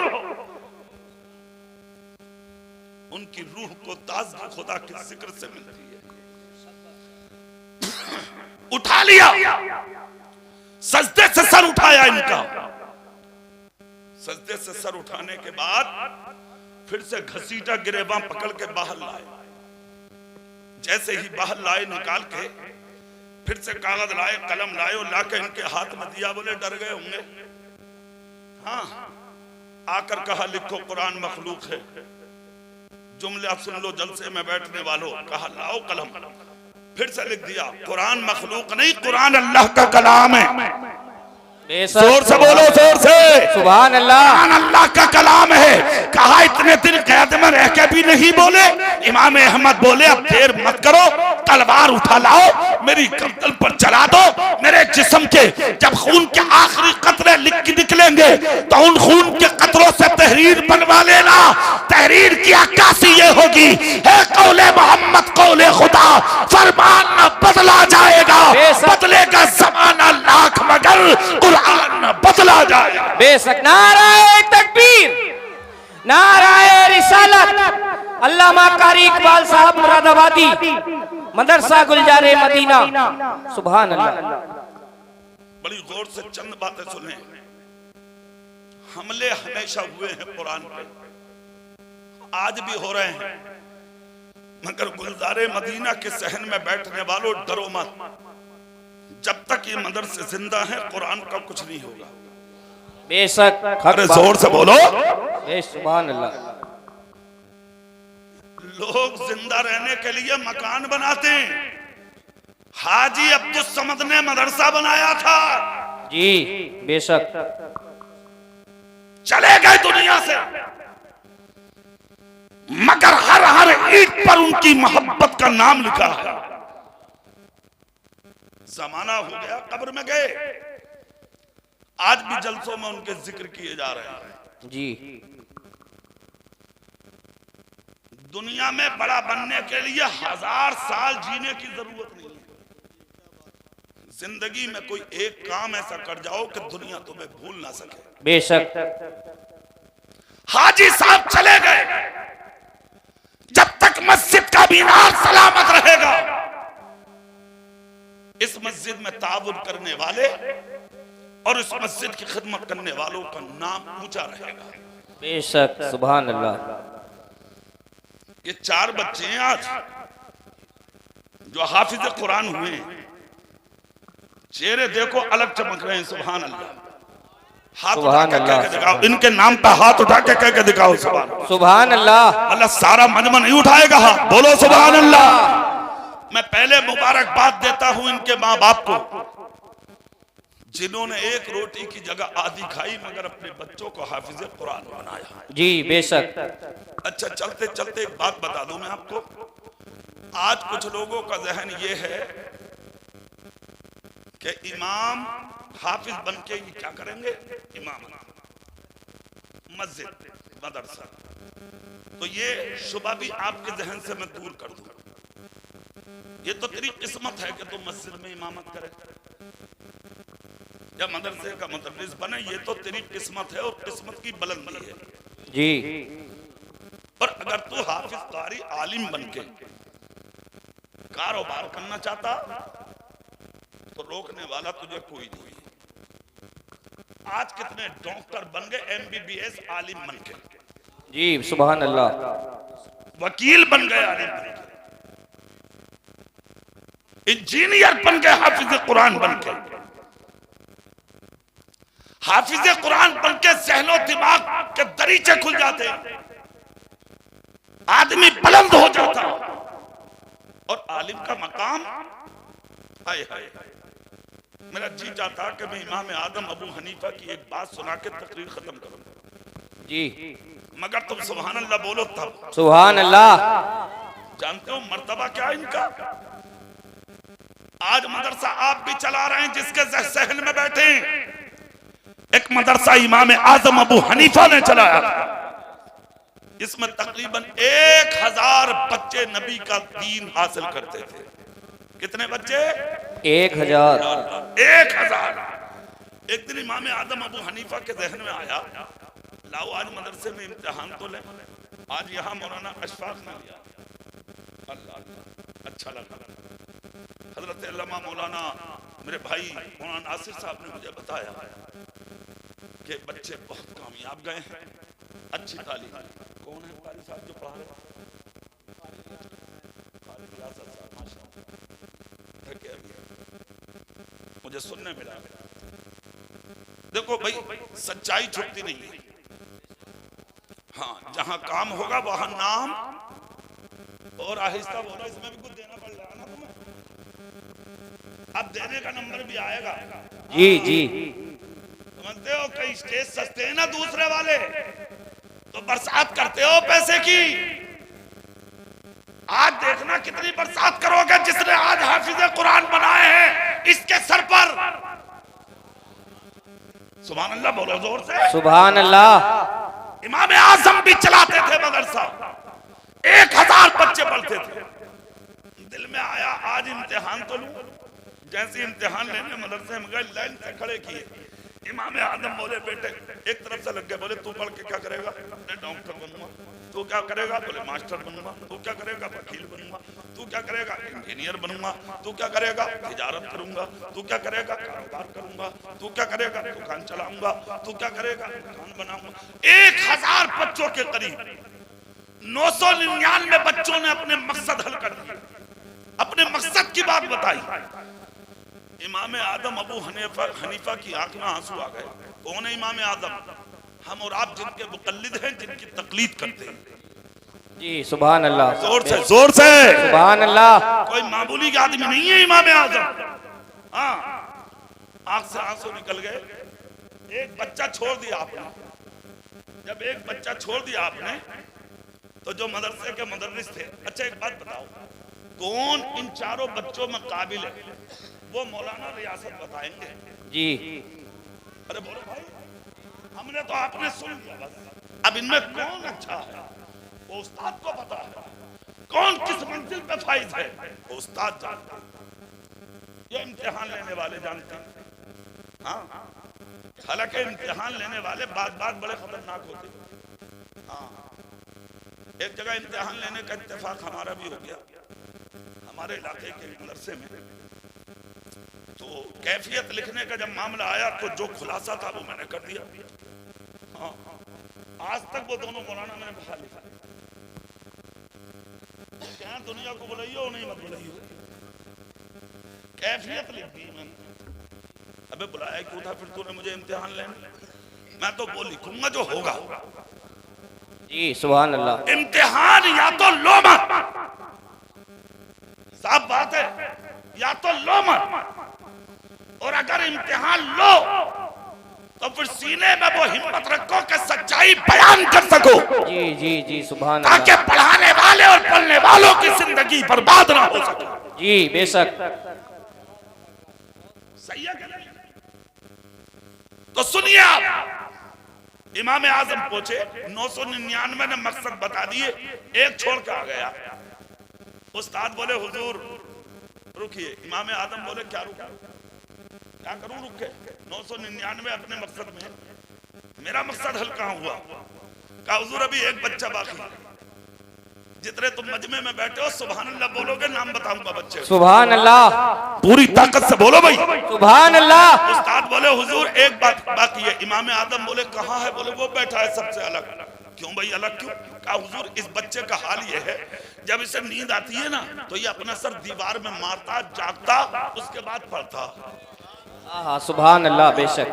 उनकी रूह को ताज़गी खुदा के जिक्र से मिलती है। उठा लिया, सजदे से सर उठाया इनका। सजदे से सर उठाने के बाद फिर से घसीटा गिरेबां पकड़ के बाहर लाए। जैसे ही बाहर लाए निकाल के, फिर से कागज लाए, कलम लाए और लाके इनके हाथ में दिया। बोले डर गए होंगे। हाँ, आकर कहा लिखो कुरान मखलूक है। जुमला सुन लो जलसे में बैठने वालों। कहा लाओ कलम, फिर से लिख दिया कुरान मखलूक नहीं, कुरान अल्लाह का कलाम है। जोर से बोलो, जोर से सुभान अल्लाह। कुरान अल्लाह का कलाम है। कहा इतने दिन कैद में रह के भी नहीं बोले। इमाम अहमद बोले अब देर मत करो, तलवार उठा लाओ, मेरी गर्दन पर चला दो। मेरे जिस्म के जब खून के आखिरी कतरे निकलेंगे तो उन खून के कतरों से तहरीर बनवा लेना। तहरीर की अक्कासी ये होगी, है कौले मोहम्मद कौले खुदा, फरमान न बदला जाएगा, बदलेगा जमाना लाख मगर कुरान न बदला जाएगा। बेशक। नाराए तकबीर, नाराए रिसालत। अल्लामा कारी इकबाल साहब मुरादाबादी, मदरसा गुलजारे मदीना। सुभान अल्लाह। बड़ी गौर से चंद बातें सुने। हमले हमेशा हुए हैं कुरान पे, आज भी हो रहे हैं, मगर गुलजारे मदीना के सहन में बैठने वालों डरो मत। जब तक ये मदरसे जिंदा है कुरान का कुछ नहीं होगा। बेशक। अरे जोर से बोलो। सुभान अल्लाह। लोग जिंदा रहने के लिए मकान बनाते हैं। हाजी अब्दुल समद ने मदरसा बनाया था। जी बेशक। चले गए दुनिया से, मगर हर हर ईंट पर उनकी मोहब्बत का नाम लिखा है। जमाना हो गया, कब्र में गए, आज भी जलसों में उनके जिक्र किए जा रहे हैं। जी। दुनिया में बड़ा बनने के लिए 1000 साल जीने की जरूरत नहीं है। जिंदगी में कोई एक काम ऐसा कर जाओ कि दुनिया तुम्हें भूल ना सके। बेशक। हाजी साहब चले गए, जब तक मस्जिद का मीनार सलामत रहेगा, इस मस्जिद में ताउन करने वाले और इस मस्जिद की खिदमत करने वालों का नाम ऊंचा रहेगा। बेशक। सुभान अल्लाह। ये 4 बच्चे हैं आज जो हाफिज कुरान हुए हैं। चेहरे देखो अलग चमक रहे हैं। सुभान अल्लाह। हाथ उठा के कह के दिखाओ, इनके नाम पे हाथ उठा के कह के दिखाओ सुभान अल्लाह। अल्लाह सारा मजमा नहीं उठाएगा हाथ, बोलो सुभान अल्लाह। मैं पहले मुबारकबाद देता हूं इनके माँ बाप को, जिन्होंने एक रोटी की जगह आधी खाई मगर अपने बच्चों को हाफिज कुरान बनाया। जी बेशक। अच्छा, चलते चलते एक बात बता दूं मैं आपको। आज कुछ लोगों का जहन ये है कि इमाम हाफिज बनके ही क्या करेंगे, इमाम मस्जिद मदरसा। तो ये शुबा भी आपके जहन से मैं दूर कर दूं। ये तो तेरी किस्मत है कि तू मस्जिद में इमामत करे या मदरसे का मुदर्रिस बने। ये तो तेरी किस्मत है और किस्मत की बुलंदी है। जी। पर अगर तू हाफिज कारी आलिम बनके कारोबार करना चाहता तो रोकने वाला तुझे कोई नहीं। आज कितने डॉक्टर बन गए, MBBS आलिम बन के। जी सुभान अल्लाह। वकील बन गए आलिम बन के, इंजीनियर बन गए हाफिज कुरान बन के। हाफिज कुरान बन के ज़हनो दिमाग के दरीचे खुल जाते, आदमी बुलंद हो जाता। और आलिम का मकाम, हाय हाय, मेरा जी चाहता कि मैं इमाम आदम अबू हनीफा की एक बात सुना के तकरीर खत्म करूं जी, मगर तुम सुभान अल्लाह बोलो तब। सुभान अल्लाह। जानते हो मर्तबा क्या इनका? आज मदरसा आप भी चला रहे हैं जिसके सहन में बैठे हैं। एक मदरसा इमाम आजम अबू हनीफा ने चलाया, इसमें तकरीबन 1000 बच्चे नबी का दीन हासिल करते थे। कितने बच्चे? 1000। 1000। एक दिन इमाम आदम अबू हनीफा के जहन में आया, लाओ आज मदरसे में इम्तिहान तो ले। आज यहाँ मौलाना अशफाक ने लिया, अल्लाह अच्छा लगा। हजरत अल्लामा मौलाना मेरे भाई मौलाना नासिर साहब ने मुझे बताया कि बच्चे बहुत कामयाब गए हैं, अच्छी तालीम। कौन है कारी साहब जो पढ़ा रहे? मुझे सुनने मिला। देखो भाई, सच्चाई छुपती नहीं है। हाँ, जहां काम होगा वहां नाम। और आहिस्ता बोलो, इसमें भी कुछ देना पड़ रहा है ना तुम्हें। अब देने का नंबर भी आएगा। जी जी, समझते हो, कई स्टेज सस्ते हैं ना दूसरे वाले, तो बरसात करते हो पैसे की। आज देखना कितनी बरसात करोगे जिसने आज हाफिज कुरान बनाए हैं इसके सर पर। सुभान अल्लाह बोलो जोर से। सुभान अल्लाह। इमाम आजम भी चलाते थे मदरसा, 1000 बच्चे पढ़ते थे। दिल में आया आज इम्तिहान तो लूं। जैसे इम्तिहान लेने मदरसे में गए, लाइन से खड़े किए। इमाम आजम बोले बेटे, एक तरफ से लग गए, बोले तू पढ़ के क्या करेगा? डॉक्टर बनूंगा। तू क्या करेगा? बोले मास्टर बनूंगा। तू क्या करेगा? वकील बनूंगा। तू क्या करेगा? इंजीनियर बनूंगा। तू क्या करेगा? तिजारत करूंगा। तू क्या करेगा? कारोबार करूंगा। तू क्या करेगा? दुकान चलाऊंगा। तू क्या करेगा? दुकान बनाऊंगा। 1000 बच्चों के करीब 999 बच्चों ने अपने मकसद हल कर दिए, अपने मकसद की बात बताई। इमाम आदम अबू हनीफा की आंख में आंसू आ गए। कौन है इमाम आदम? हम और आप जिनके मुकल्लिद हैं, जिनकी तकलीद करते हैं। जी सुभान अल्लाह। जोर से जोर से सुभान अल्लाह। कोई मामूली आदमी नहीं है इमाम आदम। हाँ, आंख से आंसू निकल गए। एक बच्चा छोड़ दिया आपने। जब एक बच्चा छोड़ दिया आपने, तो जो मदरसे के मुदर्रिस थे, अच्छा एक बात बताओ, कौन इन चारों बच्चों में काबिल है? वो मौलाना रियासत बताएंगे। जी। अरे बोलो भाई, हमने तो आपने सुन लिया बस। अब इनमें कौन अच्छा है वो उस्ताद को पता है। कौन किस मंजिल पे फाइज है वो उस्ताद जानता है। ये इम्तिहान लेने वाले जानते हैं। हाँ, हालांकि इम्तिहान लेने वाले बात बड़े खतरनाक होते हैं। हाँ, एक जगह इम्तिहान लेने का इत्तेफाक हमारा भी हो गया, हमारे इलाके के मदरसे में। तो कैफियत लिखने का जब मामला आया तो जो खुलासा था वो मैंने कर दिया। हाँ, आज तक वो दोनों मौलाना मैंने बहा लिखा। क्या दुनिया को बुलाइयो नहीं मत बुलाइयो, कैफियत लिख दी मैंने। अबे बुलाया क्यों था फिर तूने मुझे इम्तिहान लेने? मैं तो वो लिखूंगा जो होगा। जी सुभान अल्लाह। इम्तिहान या तो लो मत, साफ बात है, या तो लो मत। और अगर इम्तिहान लो तो फिर सीने में वो हिम्मत रखो कि सच्चाई बयान कर सको। जी जी जी सुभान अल्लाह, ताकि पढ़ाने वाले और पढ़ने वालों की जिंदगी बर्बाद ना हो सके। जी बेशक। सही है कि नहीं? तो सुनिए आप, इमाम आजम पहुंचे, 999 ने मकसद बता दिए, एक छोड़ के आ गया। उस्ताद बोले हुजूर रुकिए। इमाम आदम बोले क्या रुका, क्या करूं रुक के? 999 अपने मकसद में, मेरा मकसद हल कहां हुआ? कहा हुजूर अभी एक बच्चा बाकी। जितने तुम मजमे में बैठे हो सुभान अल्लाह बोलोगे, नाम बताऊंगा बच्चे। सुभान अल्लाह। पूरी ताकत से बोलो भाई। सुभान अल्लाह। उस्ताद बोले हुजूर एक बात बाकी है। इमाम आदम बोले कहां है? बोले वो बैठा है सबसे अलग। क्यों भाई अलग क्यों? कहा हुजूर इस बच्चे का हाल ये है, जब इसे नींद आती है ना तो ये अपना सर दीवार में मारता, जागता, उसके बाद पढ़ता। हाँ सुभान अल्लाह बेशक।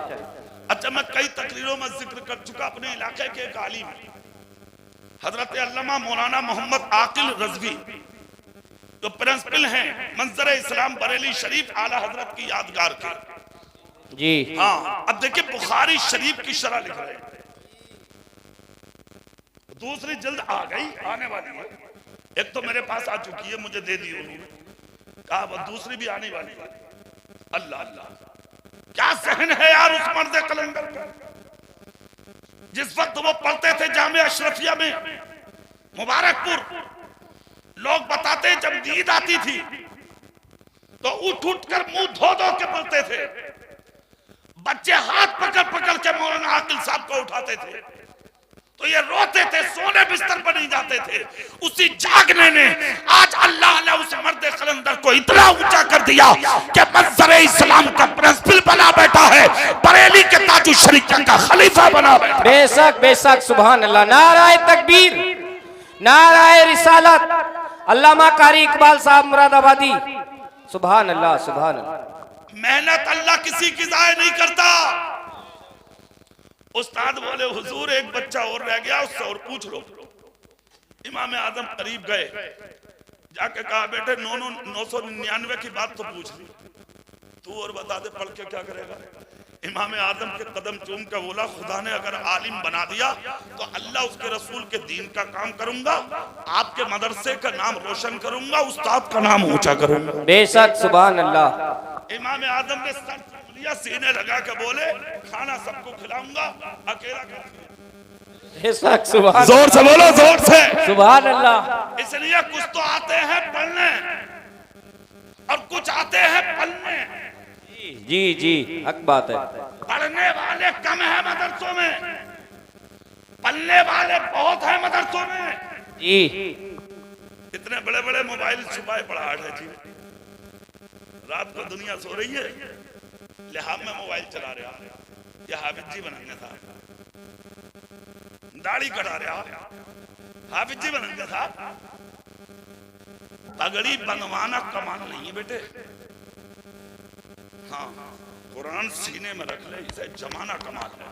अच्छा, मैं कई तकरीरों में जिक्र कर चुका अपने इलाके के एक आलिम हजरत अल्लामा मौलाना मोहम्मद आकिल रजवी, जो प्रिंसिपल हैं मंजर इस्लाम बरेली शरीफ आला हजरत की यादगार के। जी हाँ, अब देखिए बुखारी शरीफ की शरह लिख रहे हैं। दूसरी जल्द आ गई, आने वाली है। एक तो मेरे पास आ चुकी है, मुझे दे दी उन्होंने, कहा वो दूसरी भी आने वाली है। अल्लाह अल्लाह, क्या सहन है यार उस मर्द कलंदर का। जिस वक्त वो पढ़ते थे जामिया अशरफिया में मुबारकपुर, लोग बताते जब नींद आती थी तो उठ उठ कर मुंह धो धो के पढ़ते थे। बच्चे हाथ पकड़ पकड़ के मौलाना आकिल साहब को उठाते थे तो ये रोते थे, सोने बिस्तर पर नहीं जाते थे। उसी जागने ने आज अल्लाह ने उस मर्द कलंदर को इतना ऊंचा कर दिया कि मंजर इस्लाम का प्रिंसिपल बना बैठा है, बरेली के ताजु शरीका का खलीफा बना बैठा। बेशक बेशक सुभान अल्लाह। नाराए तकबीर, नाराए रिसालत, अल्लामा कारी इकबाल साहब मुरादाबादी। सुभान अल्लाह, सुभान अल्लाह। मेहनत अल्लाह किसी की जाया नहीं करता। उस्ताद बोले हुजूर एक बच्चा और रह गया, उससे और पूछ लो। इमाम आजम करीब गए, जाके कहा बेटे 999 की बात तो पूछ ली, तू और बता दे पढ़ के क्या करेगा। इमाम आजम के कदम चूम कर बोला खुदा ने अगर आलिम बना दिया तो अल्लाह उसके रसूल के दीन का काम करूंगा, आपके मदरसे का नाम रोशन करूंगा, उस्ताद का नाम ऊंचा करूंगा। बेशक, सुभान अल्लाह। इमाम आजम ने सर लिया, सीने लगा के बोले खाना सबको खिलाऊंगा, अकेला बेशक, सुभान, जोर से बोलो, जोर से सुभान अल्लाह। इसलिए कुछ तो आते हैं पढ़ने और कुछ आते हैं पढ़ने। जी जी, हक बात है। पढ़ने वाले कम है मदरसों में, पढ़ने वाले बहुत है मदरसों में। जी, इतने बड़े बड़े मोबाइल छुपाए पड़ा है जी। रात को दुनिया सो रही है, लिहाज में मोबाइल चला रहा, यह हाफिज जी बनाने था, दाढ़ी कटा रहा, हाफिज जी बनाने था। पगड़ी बनवाना कमाल नहीं है बेटे। हाँ, कुरान सीने में रख ले, इसे जमाना कमाल है।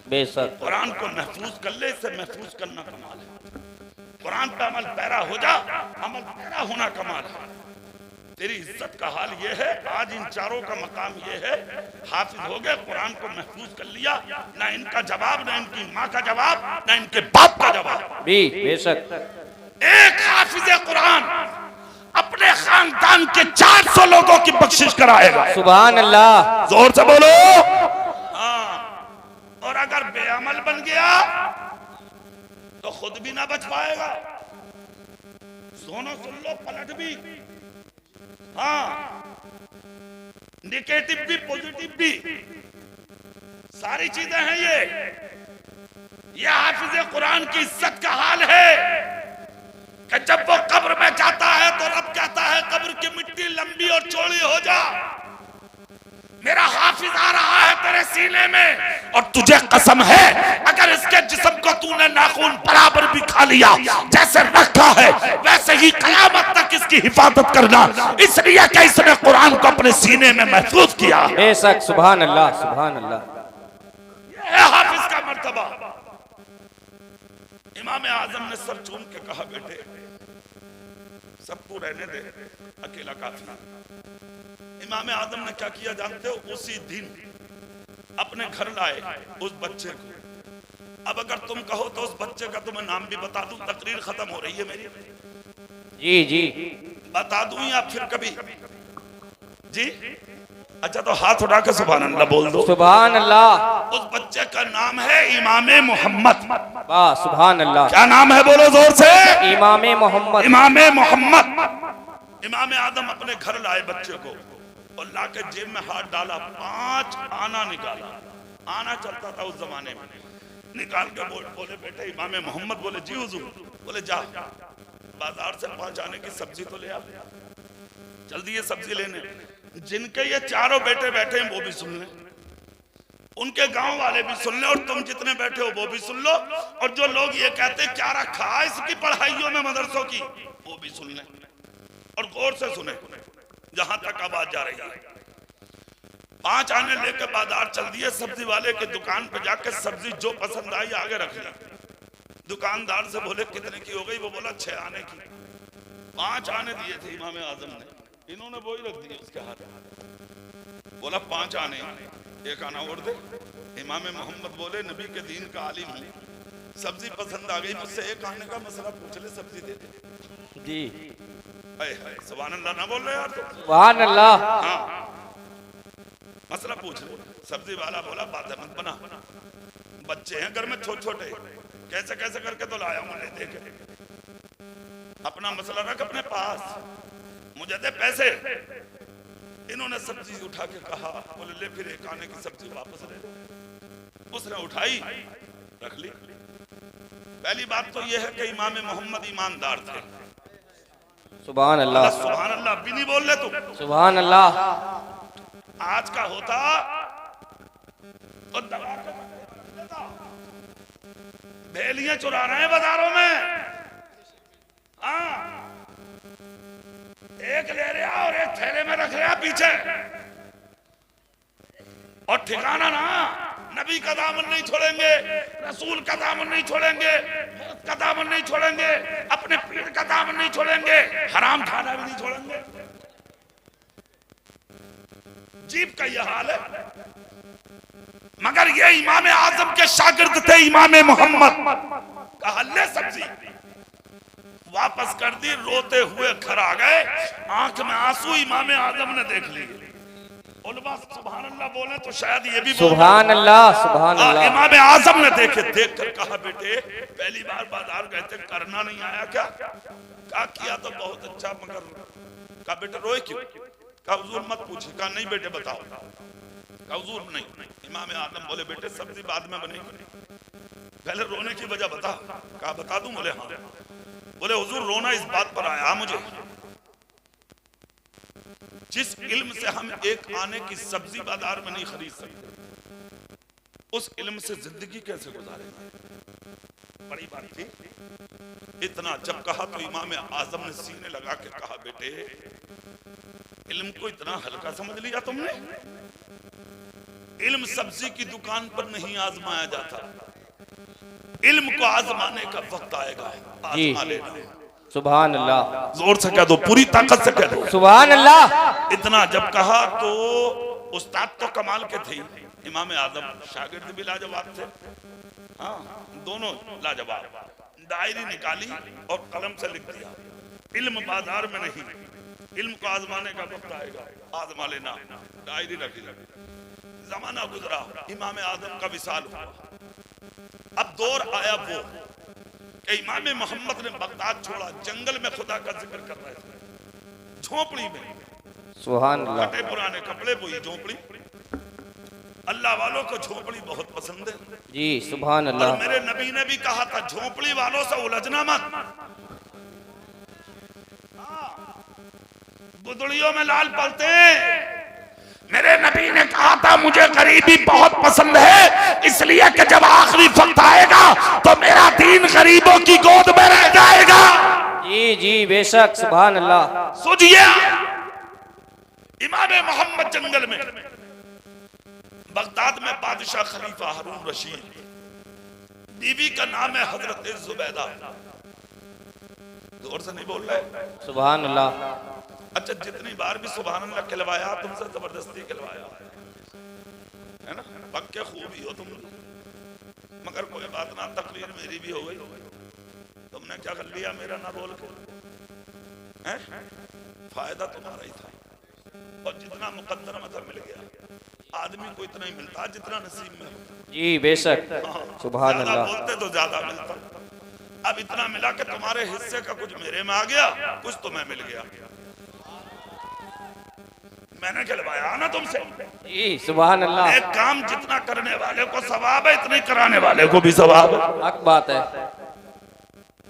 बेशक, कुरान को महफूज कर ले, इसे महफूज करना कमाल है। कुरान पे अमल पैरा हो जा, अमल पैरा होना कमाल है। तेरी इज्जत का हाल ये है, आज इन चारों का मकाम ये है, हाफिज हो गए, कुरान को महफूज कर लिया, ना इनका जवाब, ना इनकी माँ का जवाब, ना इनके बाप का जवाब। बेशक। एक हाफिज कुरान अपने खानदान के 400 लोगों की बख्शिश कराएगा। सुभान अल्लाह, जोर से बोलो। हाँ, और अगर बेअमल बन गया तो खुद भी ना बच पाएगा। सुनो, सुन लो, पलट भी। हाँ, निगेटिव भी पॉजिटिव भी, सारी चीजें हैं ये हाफिज कुरान की इज्जत का हाल है कि जब वो कब्र में जाता है तो रब कहता है कब्र की मिट्टी लंबी और चौड़ी हो जा, मेरा हाफिज आ रहा है तेरे सीने में, और तुझे कसम है अगर इसके जिस्म को तूने नाखून बराबर भी खा लिया, जैसे रखा है वैसे ही कयामत तक इसकी हिफाजत करना, इसलिए कि इसने कुरान को अपने सीने में महफूज किया। बेशक, सुभान अल्लाह, सुभान अल्लाह। ये हाफिज का मर्तबा। इमाम आजम ने सर चूम के कहा बेटे सबको रहने दे, अकेला काफी। इमाम आजम ने क्या किया जानते हो? उसी दिन अपने घर लाए उस बच्चे को। अब अगर तुम कहो तो उस बच्चे का तुम्हें नाम भी बता दूं, तकरीर खत्म हो रही है मेरी। जी जी, बता दूं या फिर कभी? जी अच्छा, तो हाथ उठा के सुभान अल्लाह बोल दो। सुभान अल्लाह। उस बच्चे का नाम है इमामे मोहम्मद। वाह, सुभान अल्लाह। क्या नाम है बोलो जोर से? इमामे मोहम्मद। इमामे मोहम्मद। इमाम आदम अपने घर लाए बच्चे को और लाके जेब में हाथ डाला, 5 आना निकाला। आना चलता था उस जमाने में। निकाल के बोले बेटे इमामे मोहम्मद। बोले जी हुजूर। बोले जा बाजार से 5 आने की सब्जी तो ले आ, जल्दी ये सब्जी लेने। जिनके ये चारों बेटे बैठे हैं वो भी सुन ले, उनके गांव वाले भी सुन ले, और तुम जितने बैठे हो वो भी सुन लो, और जो लोग ये कहते क्या रखा है इसकी पढ़ाइयों में मदरसों की, वो भी सुन ले और गौर से सुने जहां तक आवाज जा रही है। 5 आने लेकर बाजार चल दिए। सब्जी वाले के दुकान पे जाकर सब्जी जो पसंद आई आगे रख ली। दुकानदार से बोले कितने की हो गई? वो बोला 6 आने की। 5 आने दिए थे इमाम आजम ने, इन्होंने वो ही रख दिए उसके हाथ में। बोला 5 आने, 1 आना और दे। इमाम मोहम्मद बोले नबी के दीन का आलिम हूं, सब्जी पसंद आ गई, मुझसे 1 आने का मसला पूछ ले, सब्जी दे दे। जी, सुभान अल्लाह ना बोल रहे यार तो। सुभान अल्लाह। हाँ, मसला पूछ ले। सब्जी वाला बोला बातें मत बना, बच्चे हैं घर में छोटे छोटे, कैसे कैसे करके तो लाया हूं, ले देखे अपना मसला रख अपने पास, मुझे दे पैसे। इन्होंने सब्जी उठा के कहा, बोले ले फिर 1 आने की सब्जी वापस ले। उसने उठाई रख ली। पहली बात तो यह है कि इमाम मोहम्मद ईमानदार थे। सुभान अल्लाह। सुभान अल्लाह भी नहीं बोल रहे तुम। सुभान अल्लाह। आज का होता तो दबा के भेलियां चुरा रहे हैं बाजारों में, एक ले रहा और एक थैले में रख रहा पीछे, और ठिकाना ना, नबी का दामन नहीं छोड़ेंगे, रसूल का दामन नहीं छोड़ेंगे, मौत का दामन नहीं छोड़ेंगे, अपने पीर का दामन नहीं छोड़ेंगे, हराम खाना भी नहीं छोड़ेंगे। जीप का यह हाल है। मगर ये इमाम आजम के शागिर्द थे, इमाम मोहम्मद का हल्ले सब्जी वापस कर दी, रोते हुए घर आ गए, आंख में आंसू इमाम आजम ने देख लिए। उलमा सुभान अल्लाह बोले तो शायद ये भी सुभान अल्लाह, सुभान अल्लाह। इमाम आजम ने देखे, देख कर कहा बेटे पहली बार बाजार गए थे, करना नहीं आया क्या? कहा किया तो बहुत अच्छा, मगर कहा बेटे रोए क्यों? कहा हुजूर मत पूछिए। कहा नहीं बेटे बताओ। कहा हुजूर नहीं। इमाम आजम बोले बेटे सब्जी बाद में बनेगी, पहले रोने की वजह बता। कहा बता दूं? बोले हाँ। बोले हुजूर रोना इस बात पर आया मुझे, जिस इल्म से हम एक आने की सब्जी बाजार में नहीं खरीद सकते, उस इल्म से जिंदगी कैसे गुजारेंगे? बड़ी बात थी। इतना जब कहा तो इमाम आजम ने सीने लगा के कहा बेटे इल्म को इतना हल्का समझ लिया तुमने? इल्म सब्जी की दुकान पर नहीं आजमाया जाता, इल्म को आजमाने का वक्त आएगा, आजमा लेना। सुभान अल्लाह, जोर से कह दो, पूरी ताकत से कह दो सुभान अल्लाह। इतना जब कहा तो उस्ताद तो कमाल के थे, इमाम आजम शागिर्द भी लाजवाब थे। हाँ दोनों लाजवाब। डायरी निकाली और कलम से लिख दिया, इल्म बाजार में नहीं, इल्म को आजमाने का वक्त आएगा, आजमा लेना। डायरी रखी। जमाना गुजरा, इमाम आजम का विसाल हुआ। अब दौर आया वो कि इमाम मोहम्मद ने बगदाद छोड़ा, जंगल में खुदा का जिक्र कर रहे थे, झोपड़ी में। सुभान अल्लाह। कटे पुराने कपड़े बोई झोपड़ी। अल्लाह वालों को झोपड़ी बहुत पसंद है जी, सुभान और अल्लाह। मेरे नबी ने भी कहा था झोपड़ी वालों से उलझना मत। बुदड़ियों में लाल पलते। मेरे नबी ने कहा था मुझे गरीबी बहुत पसंद है, इसलिए कि जब आखिरी वक्त आएगा तो मेरा दीन गरीबों की गोद में रह जाएगा। जी जी बेशक, सुभान अल्लाह। सोचिए इमाम मोहम्मद जंगल में, बगदाद में बादशाह खलीफा हारून रशीद, बीवी का नाम है हजरत जुबैदा। जोर से नहीं बोल रहे? सुभान अल्लाह। अच्छा जितनी बार भी सुभान अल्लाह कहलवाया तुमसे जबरदस्ती कहलवाया है ना, पक्के खूबी हो तुम, मगर कोई बात ना, तकरीर मेरी भी हो गई, तुमने क्या कर लिया मेरा ना बोल के? हैं? फायदा तुम्हारा ही था, और जितना मुकद्दर में था मिल गया। आदमी को इतना ही मिलता जितना नसीब में होता। जी बेशक, सुभान ज्यादा अल्लाह। बोलते तो ज्यादा मिलता। अब इतना मिला कि तुम्हारे हिस्से का कुछ मेरे में आ गया, कुछ तुम्हें मिल गया। मैंने कहलवाया ना तुमसे। जी सुभान अल्लाह। एक काम जितना करने वाले को सवाब है, इतने कराने वाले को भी सवाब है। हक बात है।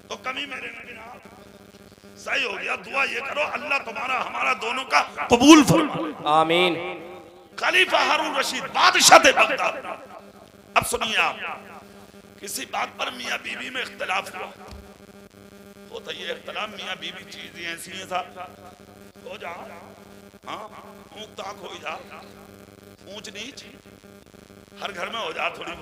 तो कमी मेरे में भी ना, सही हो गया। दुआ ये करो अल्लाह तुम्हारा हमारा दोनों का कबूल फरमाए, आमीन। खलीफा हारून रशीद बादशाह थे बगदाद। अब सुनिए आप, किसी बात पर मियाँ बीवी में इख्तिलाफ हुआ, होता ये इख्तिलाफ मियाँ बीवी चीज ऐसी है साहब, हो जा हाँ ऊँख ताक हो जा, ऊंच नीच हर घर में हो जा थोड़ी बहुत,